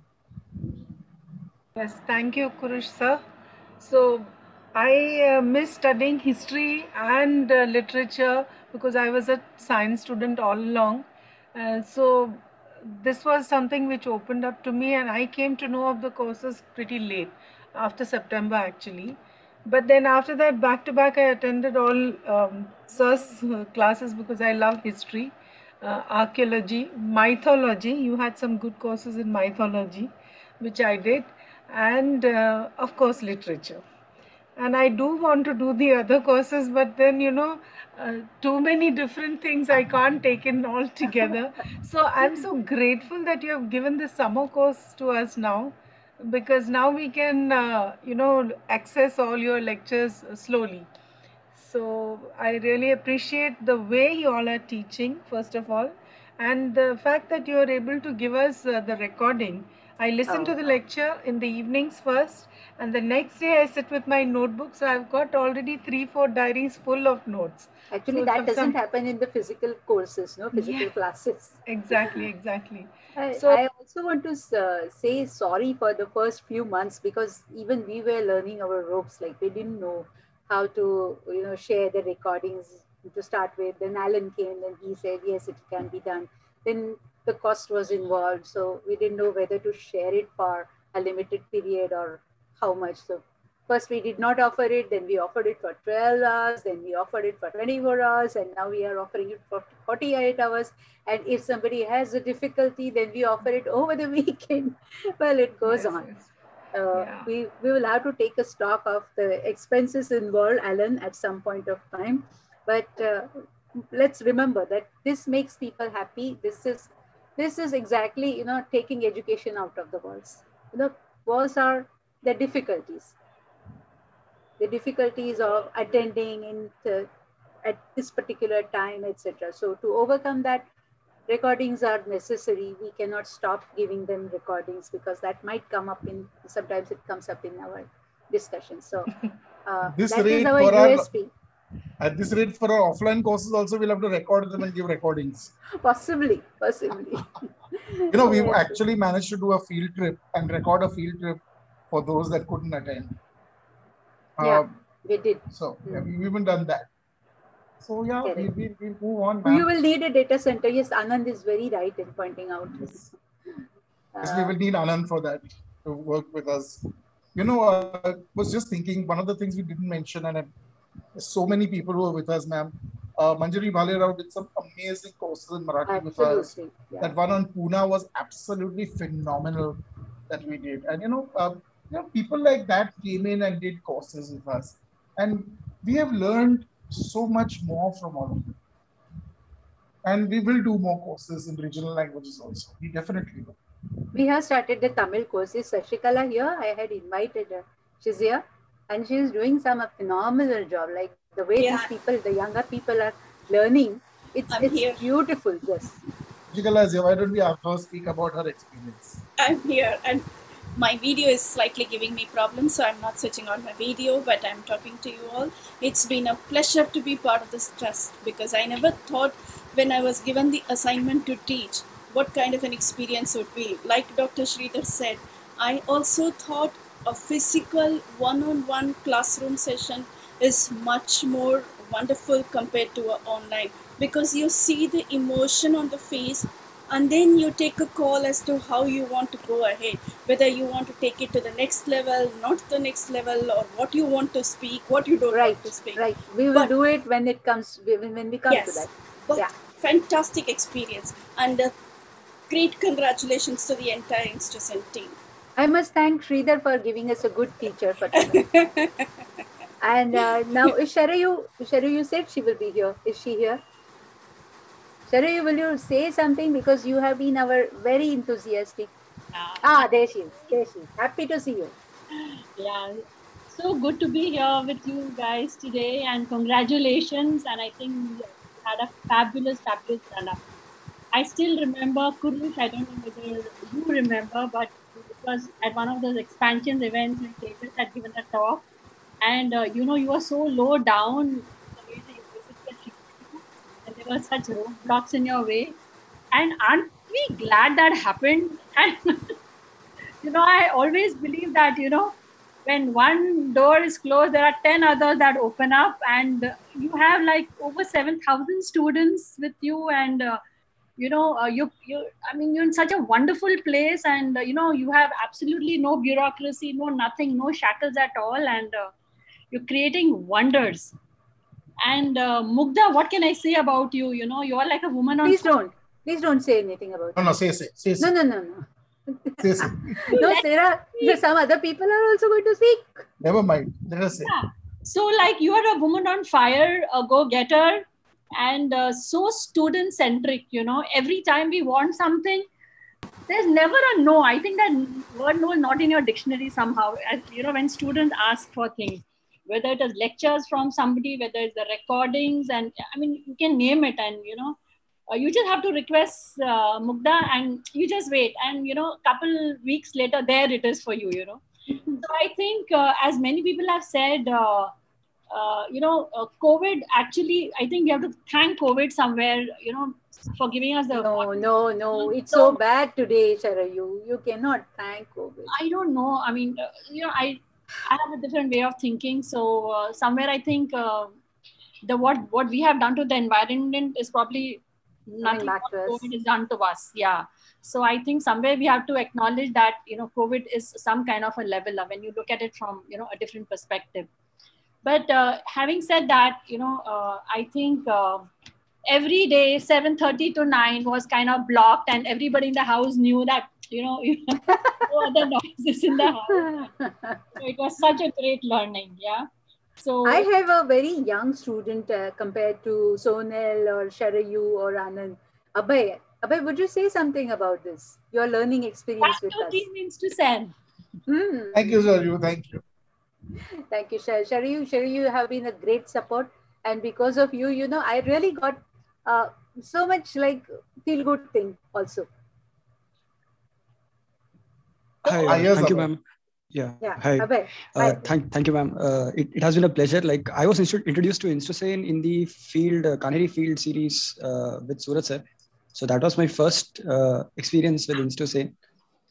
Yes, thank you, Kurush sir. So I miss studying history and literature because I was a science student all along. So this was something which opened up to me, and I came to know of the courses pretty late, after September actually. But then after that, back to back, I attended all sir's classes because I love history, archaeology, mythology. You had some good courses in mythology, which I did, and of course literature. And I do want to do the other courses, but then too many different things I can't take in all together. So I'm so grateful that you have given this summer course to us now, because now we can access all your lectures slowly. So I really appreciate the way you all are teaching, first of all, and the fact that you are able to give us the recording. I listen to the lecture in the evenings first, and the next day I sit with my notebook. So I've got already 3-4 diaries full of notes. Actually, so that doesn't happen in the physical courses, no, physical classes. Exactly. I also want to say sorry for the first few months, because even we were learning our ropes. Like, we didn't know how to, share the recordings to start with. Then Alan came and he said, yes, it can be done. Then the cost was involved. So we didn't know whether to share it for a limited period or how much. So first we did not offer it, then we offered it for 12 hours, then we offered it for 24 hours, and now we are offering it for 48 hours. And if somebody has a difficulty, then we offer it over the weekend. Well, it goes on. We will have to take a stock of the expenses involved, Alan, at some point of time. But let's remember that this makes people happy. This is exactly, taking education out of the walls. Walls are the difficulties. The difficulties of attending at this particular time, etc. So to overcome that, recordings are necessary. We cannot stop giving them recordings, because that might come up sometimes it comes up in our discussions. So that is our USP. At this rate, for our offline courses also, we'll have to record them and give recordings. Possibly. We've actually managed to do a field trip and record a field trip for those that couldn't attend. We did. So we've even done that. So we'll move on. You will need a data center. Yes, Anand is very right in pointing out this. Yes, we will need Anand for that to work with us. I was just thinking, one of the things we didn't mention, and so many people who are with us, ma'am. Manjari Bhale Rao did some amazing courses in Marathi with us. Yeah. That one on Pune was absolutely phenomenal that we did. And people like that came in and did courses with us. And we have learned so much more from all of them. And we will do more courses in regional languages also. We definitely will. We have started the Tamil courses. Sashikala here, I had invited her. She's here. And she's doing some phenomenal job. Like the way these people, the younger people are learning, it's beautiful. Yes. Sashikala, why don't we have her speak about her experience? I'm here, and my video is slightly giving me problems, so I'm not switching on my video, but I'm talking to you all. It's been a pleasure to be part of this trust, because I never thought when I was given the assignment to teach what kind of an experience would be. Like Dr. Sridhar said, I also thought a physical one-on-one classroom session is much more wonderful compared to an online, because you see the emotion on the face, and then you take a call as to how you want to go ahead, whether you want to take it to the next level, not the next level, or what you want to speak, what you don't want to speak. Right. We will do it when it comes, when we come to that. But fantastic experience, and great congratulations to the entire INSTUCEN team. I must thank Sridhar for giving us a good teacher for today. And now, Sharayu, you said she will be here. Is she here? Sharayu, will you say something, because you have been our very enthusiastic. There she is. Happy to see you. Yeah, so good to be here with you guys today, and congratulations. And I think you had a fabulous run-up. I still remember Kurush. I don't know whether you remember, but it was at one of those expansion events when Tejas had given a talk, and you were so low down, and there were such roadblocks in your way. And aren't we glad that happened? And I always believe that when one door is closed, there are 10 others that open up, and you have like over 7,000 students with you, and you're in such a wonderful place, and you have absolutely no bureaucracy, no nothing, no shackles at all, and you're creating wonders. And Mugdha, what can I say about you? You are like a woman on. Please don't say anything about it. No, say. No. Say. No, Sarah, some other people are also going to speak. Never mind. Let us say. Yeah. So, like, you are a woman on fire, a go-getter, and so student-centric. Every time we want something, there's never a no. I think that word no is not in your dictionary somehow. As when students ask for things, whether it is lectures from somebody, whether it's the recordings, and you can name it, and you just have to request Mugdha, and you just wait. And, couple weeks later, there it is for you, So I think, as many people have said, COVID actually, I think we have to thank COVID somewhere, for giving us the... No. It's so bad today, Sharayu. You cannot thank COVID. I don't know. I mean, I have a different way of thinking. So somewhere I think what we have done to the environment is probably nothing what COVID has done to us. Yeah. So I think somewhere we have to acknowledge that, COVID is some kind of a leveler when you look at it from, a different perspective. But having said that, I think every day 7:30 to 9 was kind of blocked, and everybody in the house knew that, no other noises in the house. So it was such a great learning. Yeah. So I have a very young student compared to Sonal or Sharayu or Anand. Abhay, would you say something about this? Your learning experience with us. INSTUCEN. Thank you, Sharayu. Thank you. Thank you, Sharayu. Sharayu, you have been a great support. And because of you, I really got so much feel good thing also. Hi, thank you, ma'am. Yeah. Hi. Thank you, ma'am. It has been a pleasure. I was introduced to INSTUCEN in the Kaneri Field series with Surat sir. So that was my first experience with INSTUCEN.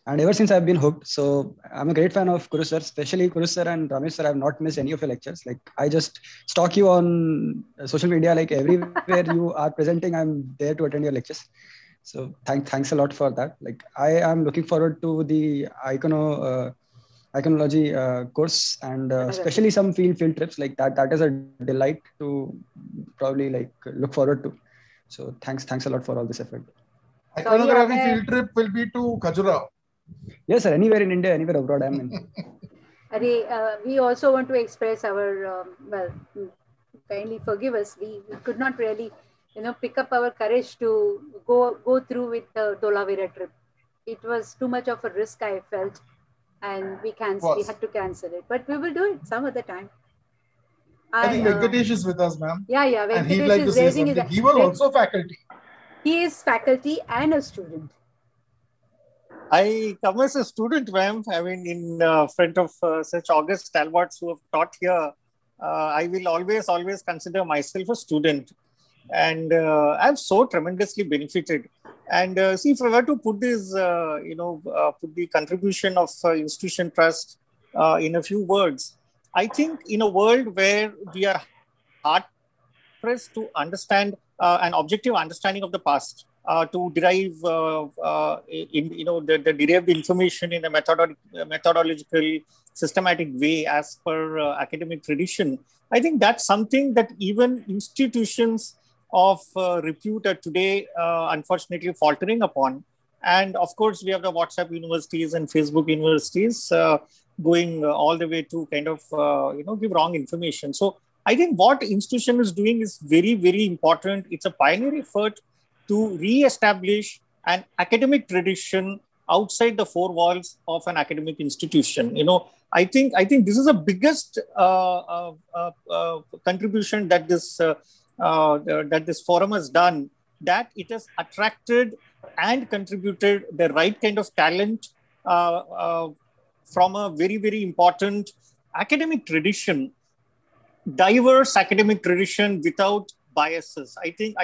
And ever since I've been hooked. So I'm a great fan of Kurush sir, especially Kurush sir and Ramesh sir. I've not missed any of your lectures. I just stalk you on social media, everywhere you are presenting, I'm there to attend your lectures. So thanks a lot for that. I am looking forward to the iconology course, and especially some field trips that. That is a delight to probably look forward to. So thanks a lot for all this effort. Iconography field trip will be to Khajuraho. Yes, sir. Anywhere in India, anywhere abroad, I'm in. We also want to express our, kindly forgive us. We could not really, pick up our courage to go through with the Dholavira trip. It was too much of a risk, I felt, and we had to cancel it. But we will do it some other time. I think Venkatesh is with us, ma'am. Yeah. Venkatesh and he'd like to say something. He was also faculty. He is faculty and a student. I come as a student, ma'am. I mean, in front of such august stalwarts who have taught here, I will always consider myself a student. And I've so tremendously benefited. And see, if I were to put this, put the contribution of INSTUCEN Trust in a few words, I think in a world where we are hard pressed to understand an objective understanding of the past, to derive the derived information in a methodological, systematic way as per academic tradition. I think that's something that even institutions of repute are today unfortunately faltering upon. And of course, we have the WhatsApp universities and Facebook universities going all the way to kind of give wrong information. So I think what INSTUCEN is doing is very, very important. It's a pioneer effort to re-establish an academic tradition outside the four walls of an academic institution. I think this is the biggest contribution that this forum has done, that it has attracted and contributed the right kind of talent from a very, very important academic tradition, diverse academic tradition without biases. I think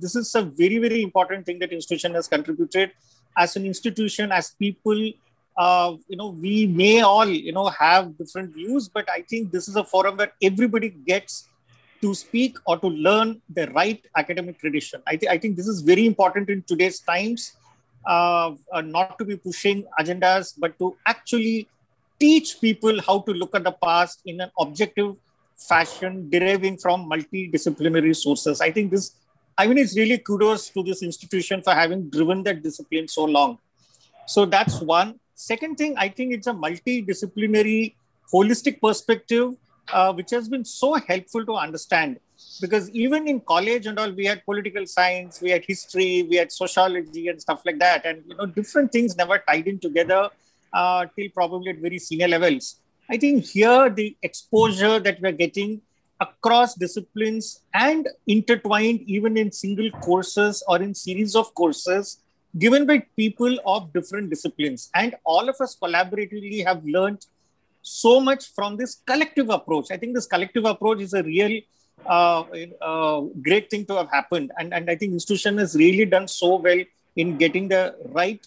this is a very, very important thing that institution has contributed. As an institution, as people, we may all, have different views, but I think this is a forum where everybody gets to speak or to learn the right academic tradition. I think this is very important in today's times, not to be pushing agendas, but to actually teach people how to look at the past in an objective fashion, deriving from multidisciplinary sources. I think it's really kudos to this institution for having driven that discipline so long. So that's one. Second thing, I think it's a multidisciplinary, holistic perspective, which has been so helpful to understand. Because even in college and all, we had political science, we had history, we had sociology and stuff like that. And, different things never tied in together till probably at very senior levels. I think here the exposure that we're getting across disciplines and intertwined even in single courses or in series of courses given by people of different disciplines. And all of us collaboratively have learned so much from this collective approach. I think this collective approach is a real great thing to have happened. And I think institution has really done so well in getting the right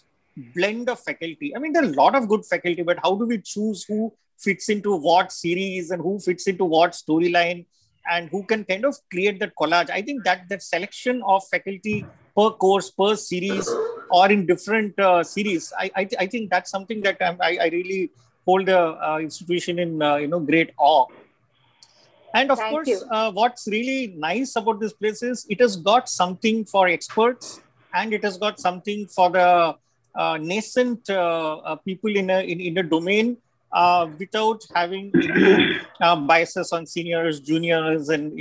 blend of faculty. I mean, there are a lot of good faculty, but how do we choose who fits into what series and who fits into what storyline and who can kind of create that collage? I think that selection of faculty per course, per series, or in different series, I think that's something that I really hold the institution in great awe. And of course, what's really nice about this place is it has got something for experts and it has got something for the nascent people in a domain without having any biases on seniors, juniors, and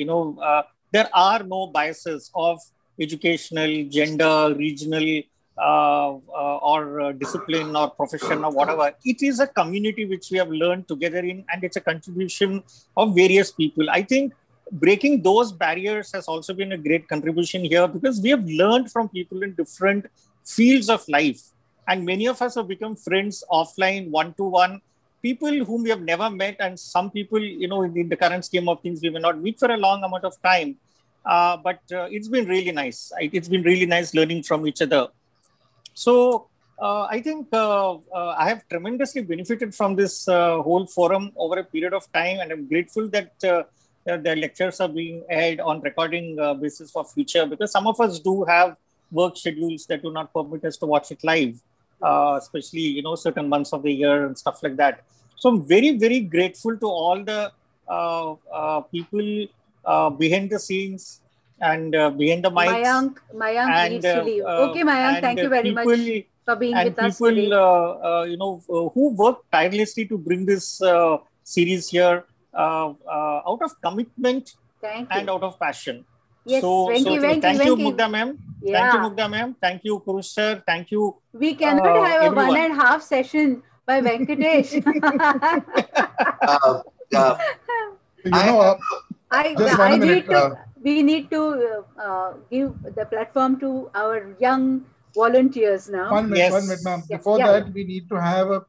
there are no biases of educational, gender, regional, or discipline or profession or whatever. It is a community which we have learned together in, and it's a contribution of various people. I think breaking those barriers has also been a great contribution here because we have learned from people in different fields of life. And many of us have become friends offline, one-to-one, people whom we have never met, and some people, in the current scheme of things, we may not meet for a long amount of time. But it's been really nice. It's been really nice learning from each other. So I think I have tremendously benefited from this whole forum over a period of time, and I'm grateful that the lectures are being held on recording basis for future, because some of us do have work schedules that do not permit us to watch it live, especially certain months of the year and stuff like that. So I'm very, very grateful to all the people behind the scenes and behind the mics. Mayank needs to leave. Okay, Mayank, thank you very much for being with us today. Who worked tirelessly to bring this series here out of commitment and out of passion. Yes, thank you, Mugdha ma'am. Yeah. Thank you, Mugdha ma'am. Thank you, Kurush sir. Thank you. We cannot have a 1.5 session by Venkatesh. We need to give the platform to our young volunteers now. One minute, ma'am. Before that, we need to have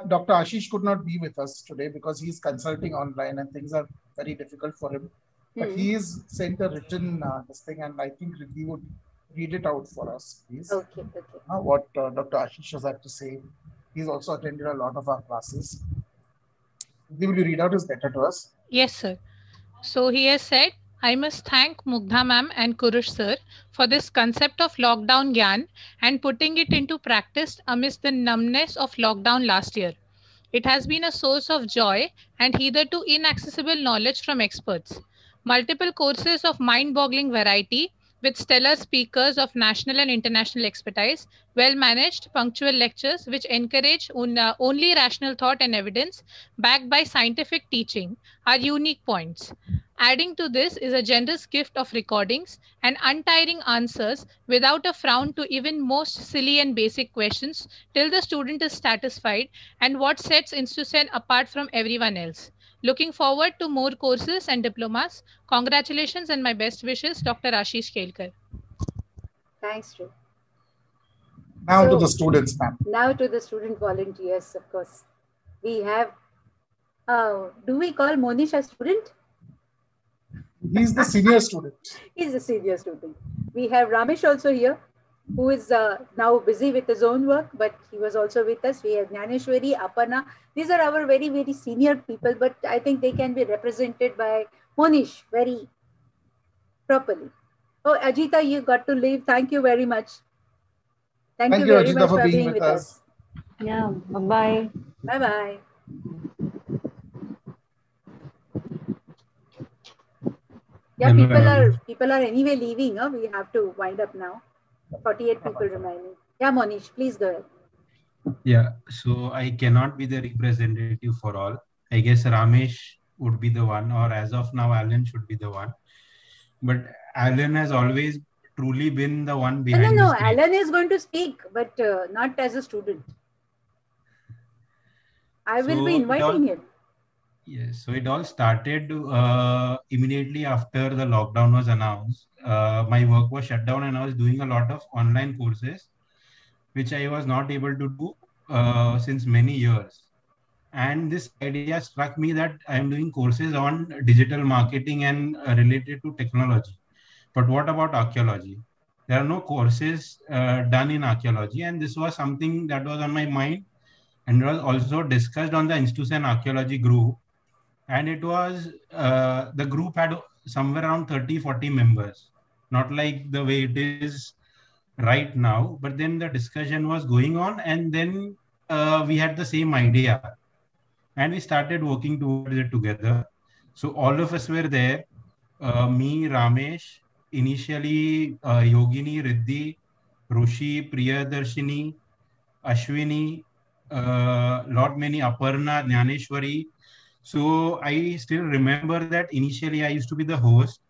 Dr. Ashish could not be with us today because he's consulting online and things are very difficult for him. But he's sent a written this thing, and I think he would read it out for us, please. Okay. What Dr. Ashish has had to say. He's also attended a lot of our classes. Will you read out his letter to us? Yes, sir. So he has said, I must thank Mugdha ma'am and Kurush sir for this concept of lockdown gyan and putting it into practice amidst the numbness of lockdown last year. It has been a source of joy and hitherto inaccessible knowledge from experts. Multiple courses of mind-boggling variety with stellar speakers of national and international expertise, well-managed, punctual lectures which encourage only rational thought and evidence backed by scientific teaching are unique points. Adding to this is a generous gift of recordings and untiring answers without a frown to even most silly and basic questions till the student is satisfied, and what sets INSTUCEN apart from everyone else. Looking forward to more courses and diplomas. Congratulations and my best wishes, Dr. Ashish Kelkar. Thanks, Drew. Now to the students, ma'am. Now to the student volunteers, of course. We have, do we call Monish a student? He's the senior student. He's the senior student. We have Ramesh also here, who is now busy with his own work, but he was also with us. We have Jnaneshwari, Aparna. These are our very, very senior people, but I think they can be represented by Monish very properly. Oh, Ajita, you got to leave. Thank you very much. Thank you very Ajita, much for being with us. Yeah, bye-bye. Bye-bye. Yeah, people are anyway leaving. Huh? We have to wind up now. 48 people remaining. Yeah, Monish, please go ahead. Yeah, so I cannot be the representative for all. I guess Ramesh would be the one, or as of now, Alan should be the one. But Alan has always truly been the one behind No, Alan is going to speak, but not as a student. I will be inviting him. Yes, so it all started immediately after the lockdown was announced. My work was shut down and I was doing a lot of online courses, which I was not able to do since many years. And this idea struck me that I am doing courses on digital marketing and related to technology. But what about archaeology? There are no courses done in archaeology, and this was something that was on my mind and was also discussed on the INSTUCEN Archaeology group. And it was, the group had somewhere around 30-40 members, not like the way it is right now. But then the discussion was going on, and then we had the same idea and we started working towards it together. So all of us were there, me, Ramesh, initially Yogini, Riddhi, Rushi, Priyadarshini, Ashwini, lot many, Aparna, Jnaneshwari. So I still remember that initially I used to be the host,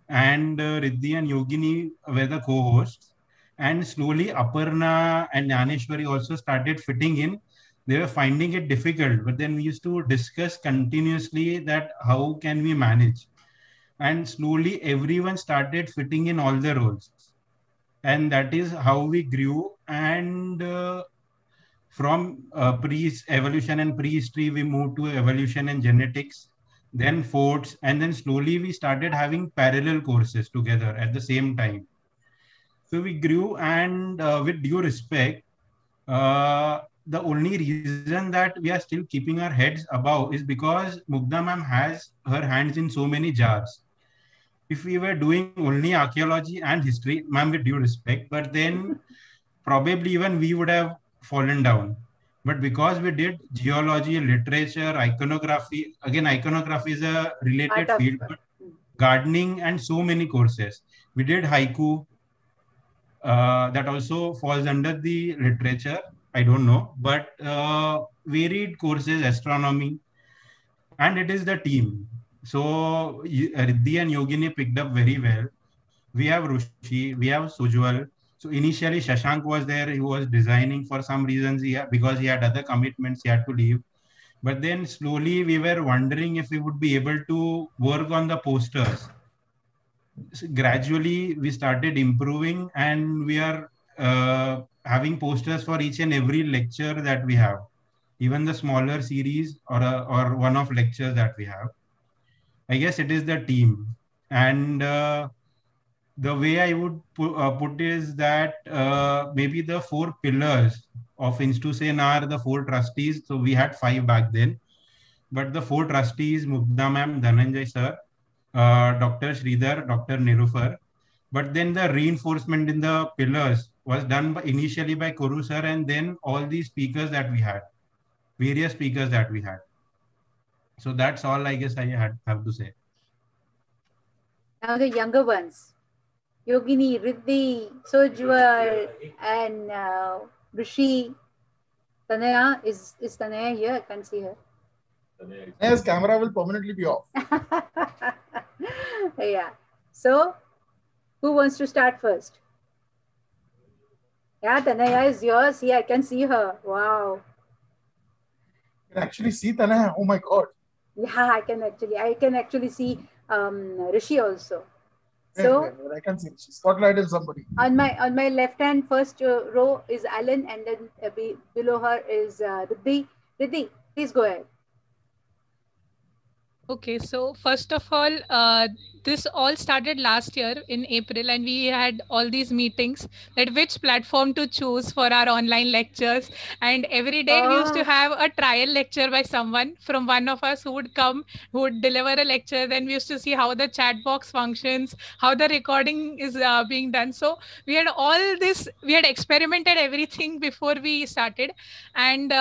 and Riddhi and Yogini were the co-hosts. And slowly Aparna and Jnaneshwari also started fitting in. They were finding it difficult, but then we used to discuss continuously that how can we manage. And slowly everyone started fitting in all the roles. And that is how we grew. And from evolution and prehistory, we moved to evolution and genetics, then forts, and then slowly we started having parallel courses together at the same time. So we grew, and with due respect, the only reason that we are still keeping our heads above is because Mugdha ma'am has her hands in so many jars. If we were doing only archaeology and history, ma'am, with due respect, but then probably even we would have fallen down. But because we did geology, literature, iconography, again, iconography is a related field, but gardening and so many courses. We did haiku, that also falls under the literature. I don't know, but varied courses, astronomy, and it is the team. So Riddhi and Yogini picked up very well. We have Rushi, we have Sujwal. So initially Shashank was there. He was designing for some reasons because he had other commitments, he had to leave. But then slowly we were wondering if we would be able to work on the posters. So gradually we started improving, and we are having posters for each and every lecture that we have, even the smaller series or one-off lectures that we have. I guess it is the team. And the way I would put is that maybe the 4 pillars of INSTUCEN are the 4 trustees. So we had 5 back then, but the 4 trustees, Mugdha ma'am, Dhananjay sir, Dr. Sridhar, Dr. Nilufer. But then the reinforcement in the pillars was done initially by Kurush sir, and then all these speakers that we had, various speakers that we had. So that's all I guess I have to say. Now the younger ones, Yogini, Riddhi, Sojwal, and Rishi. Tanaya, is Tanaya here? I can't see her. Tanaya's camera will permanently be off. Yeah. So, who wants to start first? Yeah, Tanaya is yours. See, I can see her. Wow. You can actually see Tanaya. Oh my God. Yeah, I can actually see Rishi also. So I can see spotlight in somebody. On my left hand first row is Alan, and then below her is Riddhi. Riddhi, please go ahead. Okay, so first of all, this all started last year in April, and we had all these meetings that which platform to choose for our online lectures. And every day we used to have a trial lecture by someone from one of us who would come, who would deliver a lecture. Then we used to see how the chat box functions, how the recording is being done. So we had all this, we had experimented everything before we started. And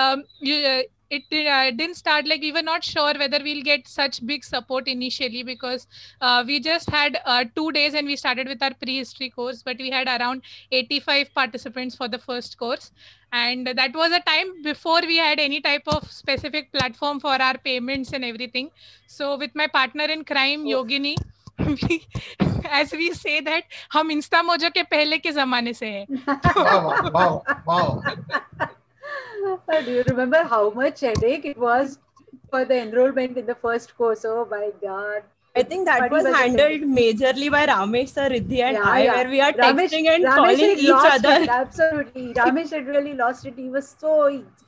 it didn't start, like we were not sure whether we'll get such big support initially, because we just had 2 days and we started with our prehistory course, but we had around 85 participants for the first course. And that was a time before we had any type of specific platform for our payments and everything. So with my partner in crime, Yogini, as we say that, हम Insta mojo के पहले के जमाने से हैं. Wow. Do you remember how much headache it was for the enrollment in the first course. Oh my God. I think that was handled majorly by Ramesh sir, Riddhi and I, where we are texting and calling had each lost other. It, absolutely. Ramesh had really lost it. He's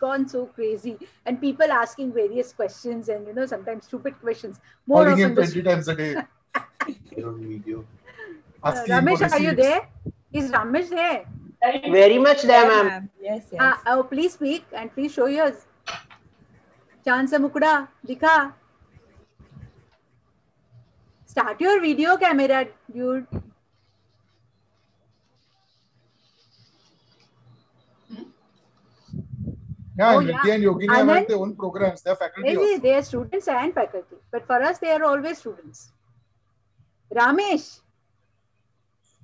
gone so crazy. And people asking various questions and, sometimes stupid questions. More calling often him 20 times a day. Ramesh, are you there? Is Ramesh there? Very much there, ma'am. Yes, yes. Oh, please speak and please show yours. Chan sa mukda, dikha. Start your video camera, dude. Yeah, and Riddhi and Yogini have their own programs. They're faculty also. They are students and faculty. But for us, they are always students. Ramesh.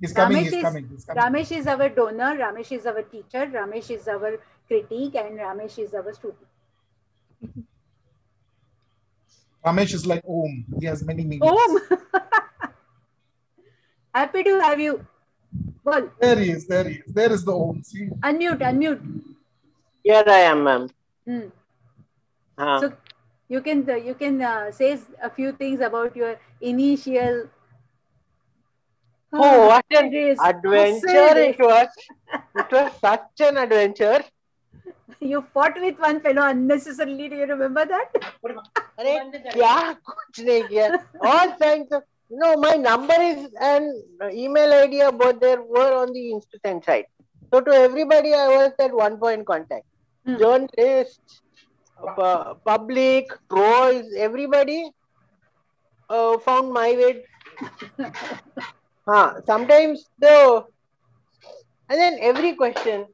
He's coming. Ramesh is our donor. Ramesh is our teacher. Ramesh is our critique. And Ramesh is our student. Ramesh is like Om. He has many meanings. Om. Happy to have you. Well, there he is. There is the Om. See? Unmute. Here I am, ma'am. So you can say a few things about your initial. Oh, what an adventure it was! It was such an adventure. You fought with one fellow unnecessarily. Do you remember that? All kinds of. No, my number is and email ID both there were on the INSTUCEN site. So to everybody, I was at one point contact. Journalists, public, trolls, everybody found my way. Sometimes though, and then every question,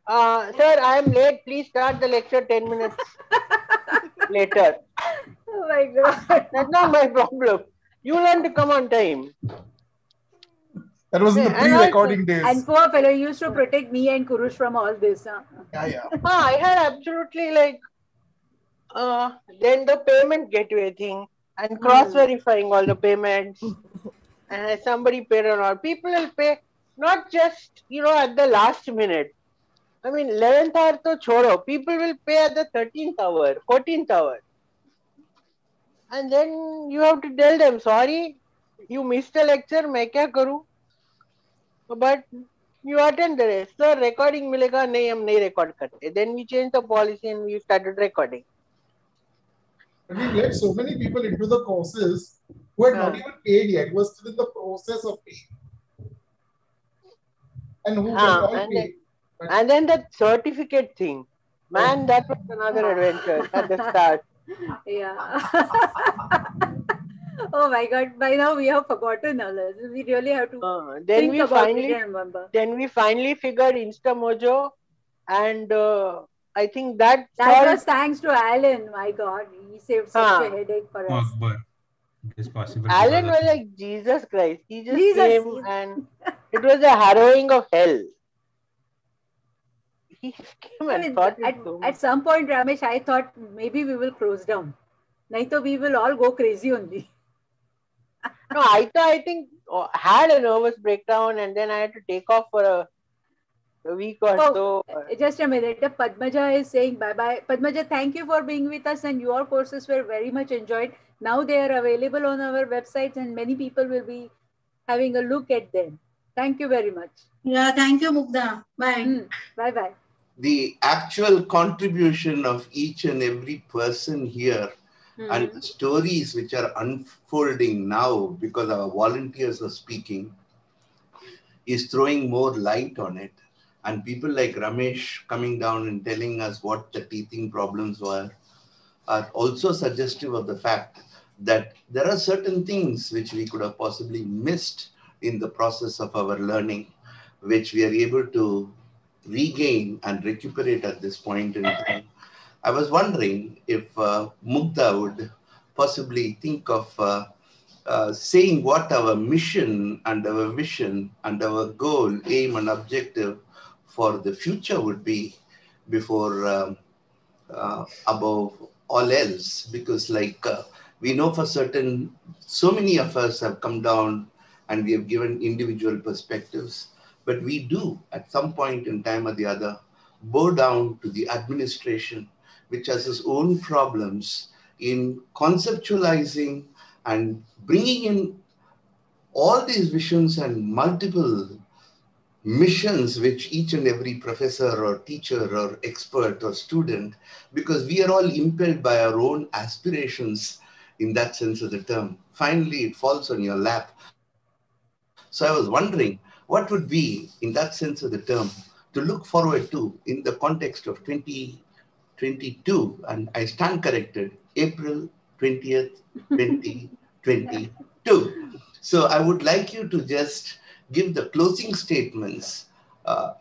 sir, I am late. Please start the lecture 10 minutes later. Oh my God. That's not my problem. You learn to come on time. That was in the pre-recording days. And poor fellow used to protect me and Kurush from all this. Yeah. I had absolutely then the payment gateway thing and cross-verifying all the payments. And somebody paid or not. People will pay not just, at the last minute. I mean, 11th hour to chodo. People will pay at the 13th hour, 14th hour. And then you have to tell them, sorry, you missed a lecture, main kya karu? But you attend the rest. Sir, recording milega, nahi, hum nahi record karte. Then we changed the policy and we started recording. But we let so many people into the courses who had not even paid yet, was still in the process of paying. And who all paid. And then that certificate thing. Man, that was another adventure at the start. Yeah. Oh my God! By now we have forgotten all this. We really have to think about it and remember. Then we finally figured InstaMojo, and I think that was thanks to Alan. My God, he saved such a headache for us. It is possible. Alan was like Jesus Christ. He just came and it was a harrowing of hell. He came and thought at some point, Ramesh, I thought maybe we will close down. Naito, we will all go crazy only. No, I think had a nervous breakdown and then I had to take off for a week or so. Just a minute. Padmaja is saying bye-bye. Padmaja, thank you for being with us and your courses were very much enjoyed. Now they are available on our websites and many people will be having a look at them. Thank you very much. Yeah, thank you, Mugdha. Bye. Bye-bye. The actual contribution of each and every person here and the stories which are unfolding now because our volunteers are speaking is throwing more light on it. And people like Ramesh coming down and telling us what the teething problems were are also suggestive of the fact that there are certain things which we could have possibly missed in the process of our learning, which we are able to regain and recuperate at this point in time. I was wondering if Mugdha would possibly think of saying what our mission and our vision and our goal, aim and objective for the future would be before above all else. Because we know for certain, so many of us have come down and we have given individual perspectives, but we do at some point in time or the other bow down to the administration, which has its own problems in conceptualizing and bringing in all these visions and multiple missions which each and every professor or teacher or expert or student, because we are all impelled by our own aspirations in that sense of the term. Finally, it falls on your lap. So I was wondering, what would be, in that sense of the term, to look forward to in the context of 2022, and I stand corrected, April 20th, 2022. So I would like you to just give the closing statements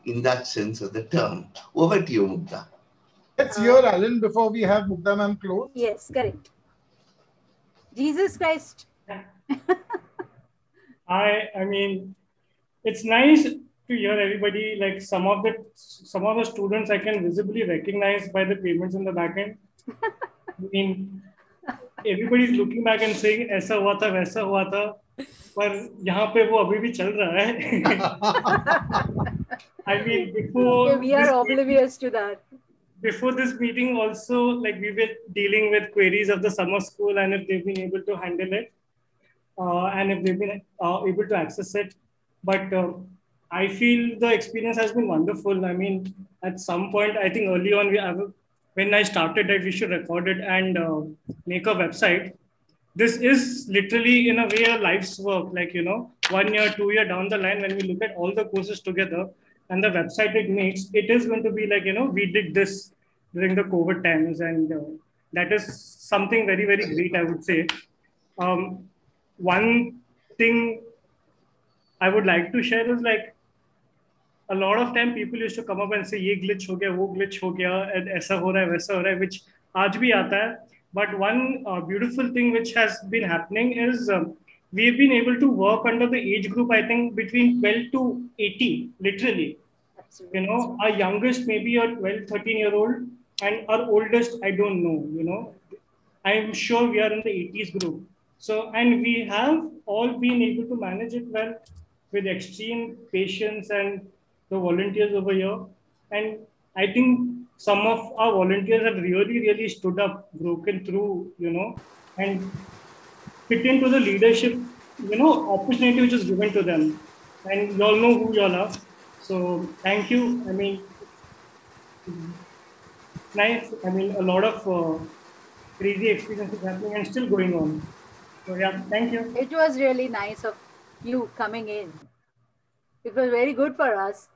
in that sense of the term. Over to you, Mugdha. Let's hear Alan before we have Mugdha ma'am close. Yes, correct. Jesus Christ. I mean, it's nice to hear everybody, like some of the students I can visibly recognize by the payments in the back end. I mean, everybody's looking back and saying, ऐसा हुआ था, वैसा हुआ था, पर यहाँ पे वो अभी भी चल रहा है. I mean, before we are oblivious to that. Before this meeting, also, like we were dealing with queries of the summer school and if they've been able to handle it, and if they've been able to access it. But I feel the experience has been wonderful. I mean, at some point, I think early on, when I started that we should record it and make a website. This is literally in a way a life's work, like, 1 year, 2 year down the line, when we look at all the courses together and the website it makes, it is going to be like, we did this during the COVID times. And that is something very, very great, I would say. One thing I would like to share is like, a lot of time people used to come up and say, ye glitch ho gaya, wo glitch ho gaya, and aisa ho raha hai, waisa ho raha hai, which aaj bhi aata hai. But one beautiful thing which has been happening is we've been able to work under the age group, I think, between 12 to 80, literally. Absolutely. Our youngest maybe a 12, 13-year-old, and our oldest, I don't know, I'm sure we are in the 80s group. So, and we have all been able to manage it well with extreme patience and the volunteers over here. And I think some of our volunteers have really, really stood up, broken through, and fit into the leadership, opportunity which is given to them. And you all know who you all are. So thank you. I mean, nice. I mean, a lot of crazy experiences happening and still going on. So yeah, thank you. It was really nice of you coming in. It was very good for us.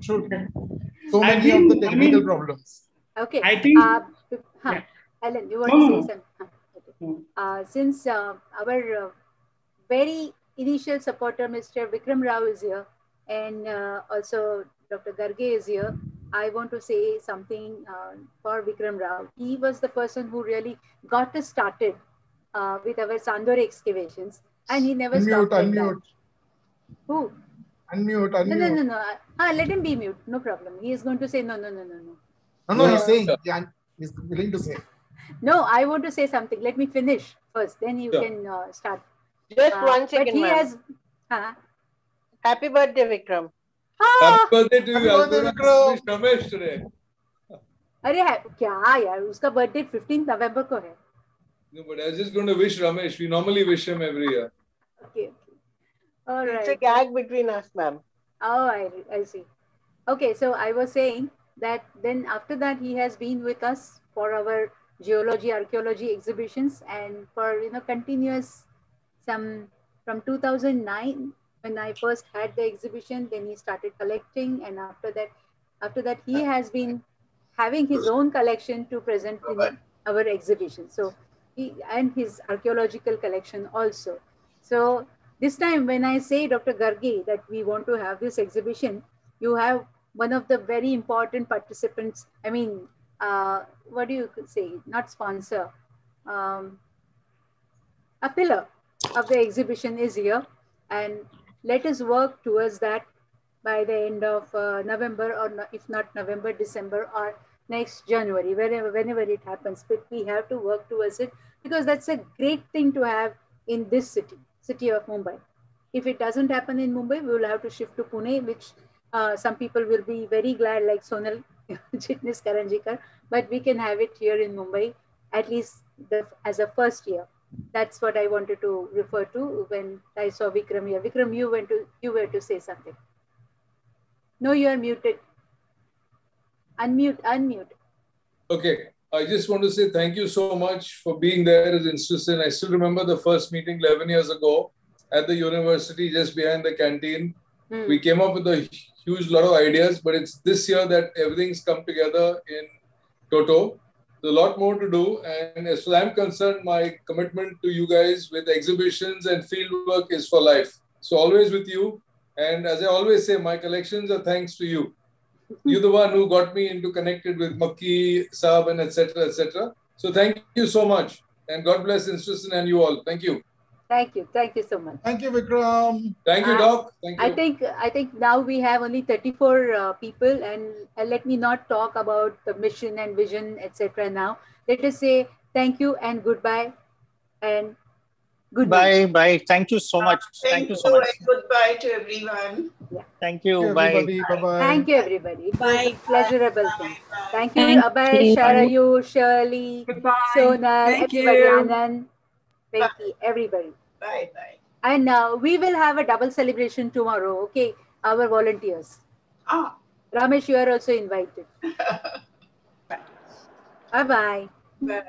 Truly. So many of the technical problems. Okay. I think. Yeah. Alan, you want to say something? Okay. Since our very initial supporter, Mr. Vikram Rao, is here, and also Dr. Garge is here, I want to say something for Vikram Rao. He was the person who really got us started with our Sandor excavations, and he never stopped. Unmute. Who? Unmute. No. Let him be mute. No problem. He is going to say no. No, he's saying. Yeah, he's willing to say. No, I want to say something. Let me finish first. Then you can start. Just 1 second, but he has. Happy birthday, Vikram. Happy birthday to you. I'm going to wish Ramesh today. अरे क्या यार उसका birthday 15th November को है. No, but I was just going to wish Ramesh. We normally wish him every year. Okay. All right. It's a gag between us, ma'am. Oh, I see. Okay, so I was saying that then after that he has been with us for our geology, archaeology exhibitions, and for continuous from 2009 when I first had the exhibition, then he started collecting, and after that he has been having his own collection to present in our exhibition. So and his archaeological collection also. So this time when I say, Dr. Garge, that we want to have this exhibition, you have one of the very important participants, I mean, what do you say, not sponsor, a pillar of the exhibition is here, and let us work towards that by the end of November, or if not November, December, or next January, whenever it happens. But we have to work towards it, because that's a great thing to have in this city of Mumbai. If it doesn't happen in Mumbai, we will have to shift to Pune, which some people will be very glad, like Sonal Chitnis Karanjikar, but we can have it here in Mumbai at least as a first year. That's what I wanted to refer to when I saw Vikram here. Vikram, you were to say something. No, you are muted. Unmute. Okay. I just want to say thank you so much for being there at INSTUCEN. I still remember the first meeting 11 years ago at the university just behind the canteen. We came up with a huge lot of ideas, but it's this year that everything's come together in toto. There's a lot more to do. And as far as I'm concerned, my commitment to you guys with exhibitions and field work is for life. So always with you. And as I always say, my collections are thanks to you. You're the one who got me into connected with Makki, Saab, and etc. etc. So thank you so much. And God bless INSTUCEN and you all. Thank you. Thank you. Thank you so much. Thank you, Vikram. Thank you, Doc. Thank you. I think now we have only 34 people, and let me not talk about the mission and vision, etc. now. Let us say thank you and goodbye and good night. Bye. Thank you so much. Thank you so much. And goodbye to everyone. Yeah. Thank you. Bye. Bye. Thank you, everybody. Bye. Pleasurable thing. Thank you, Abhay, Sharayu, Shirley, Sonal, everybody, Anand, Venki, everybody. Bye. And we will have a double celebration tomorrow, okay? Our volunteers. Ramesh, you are also invited. Bye-bye. Bye.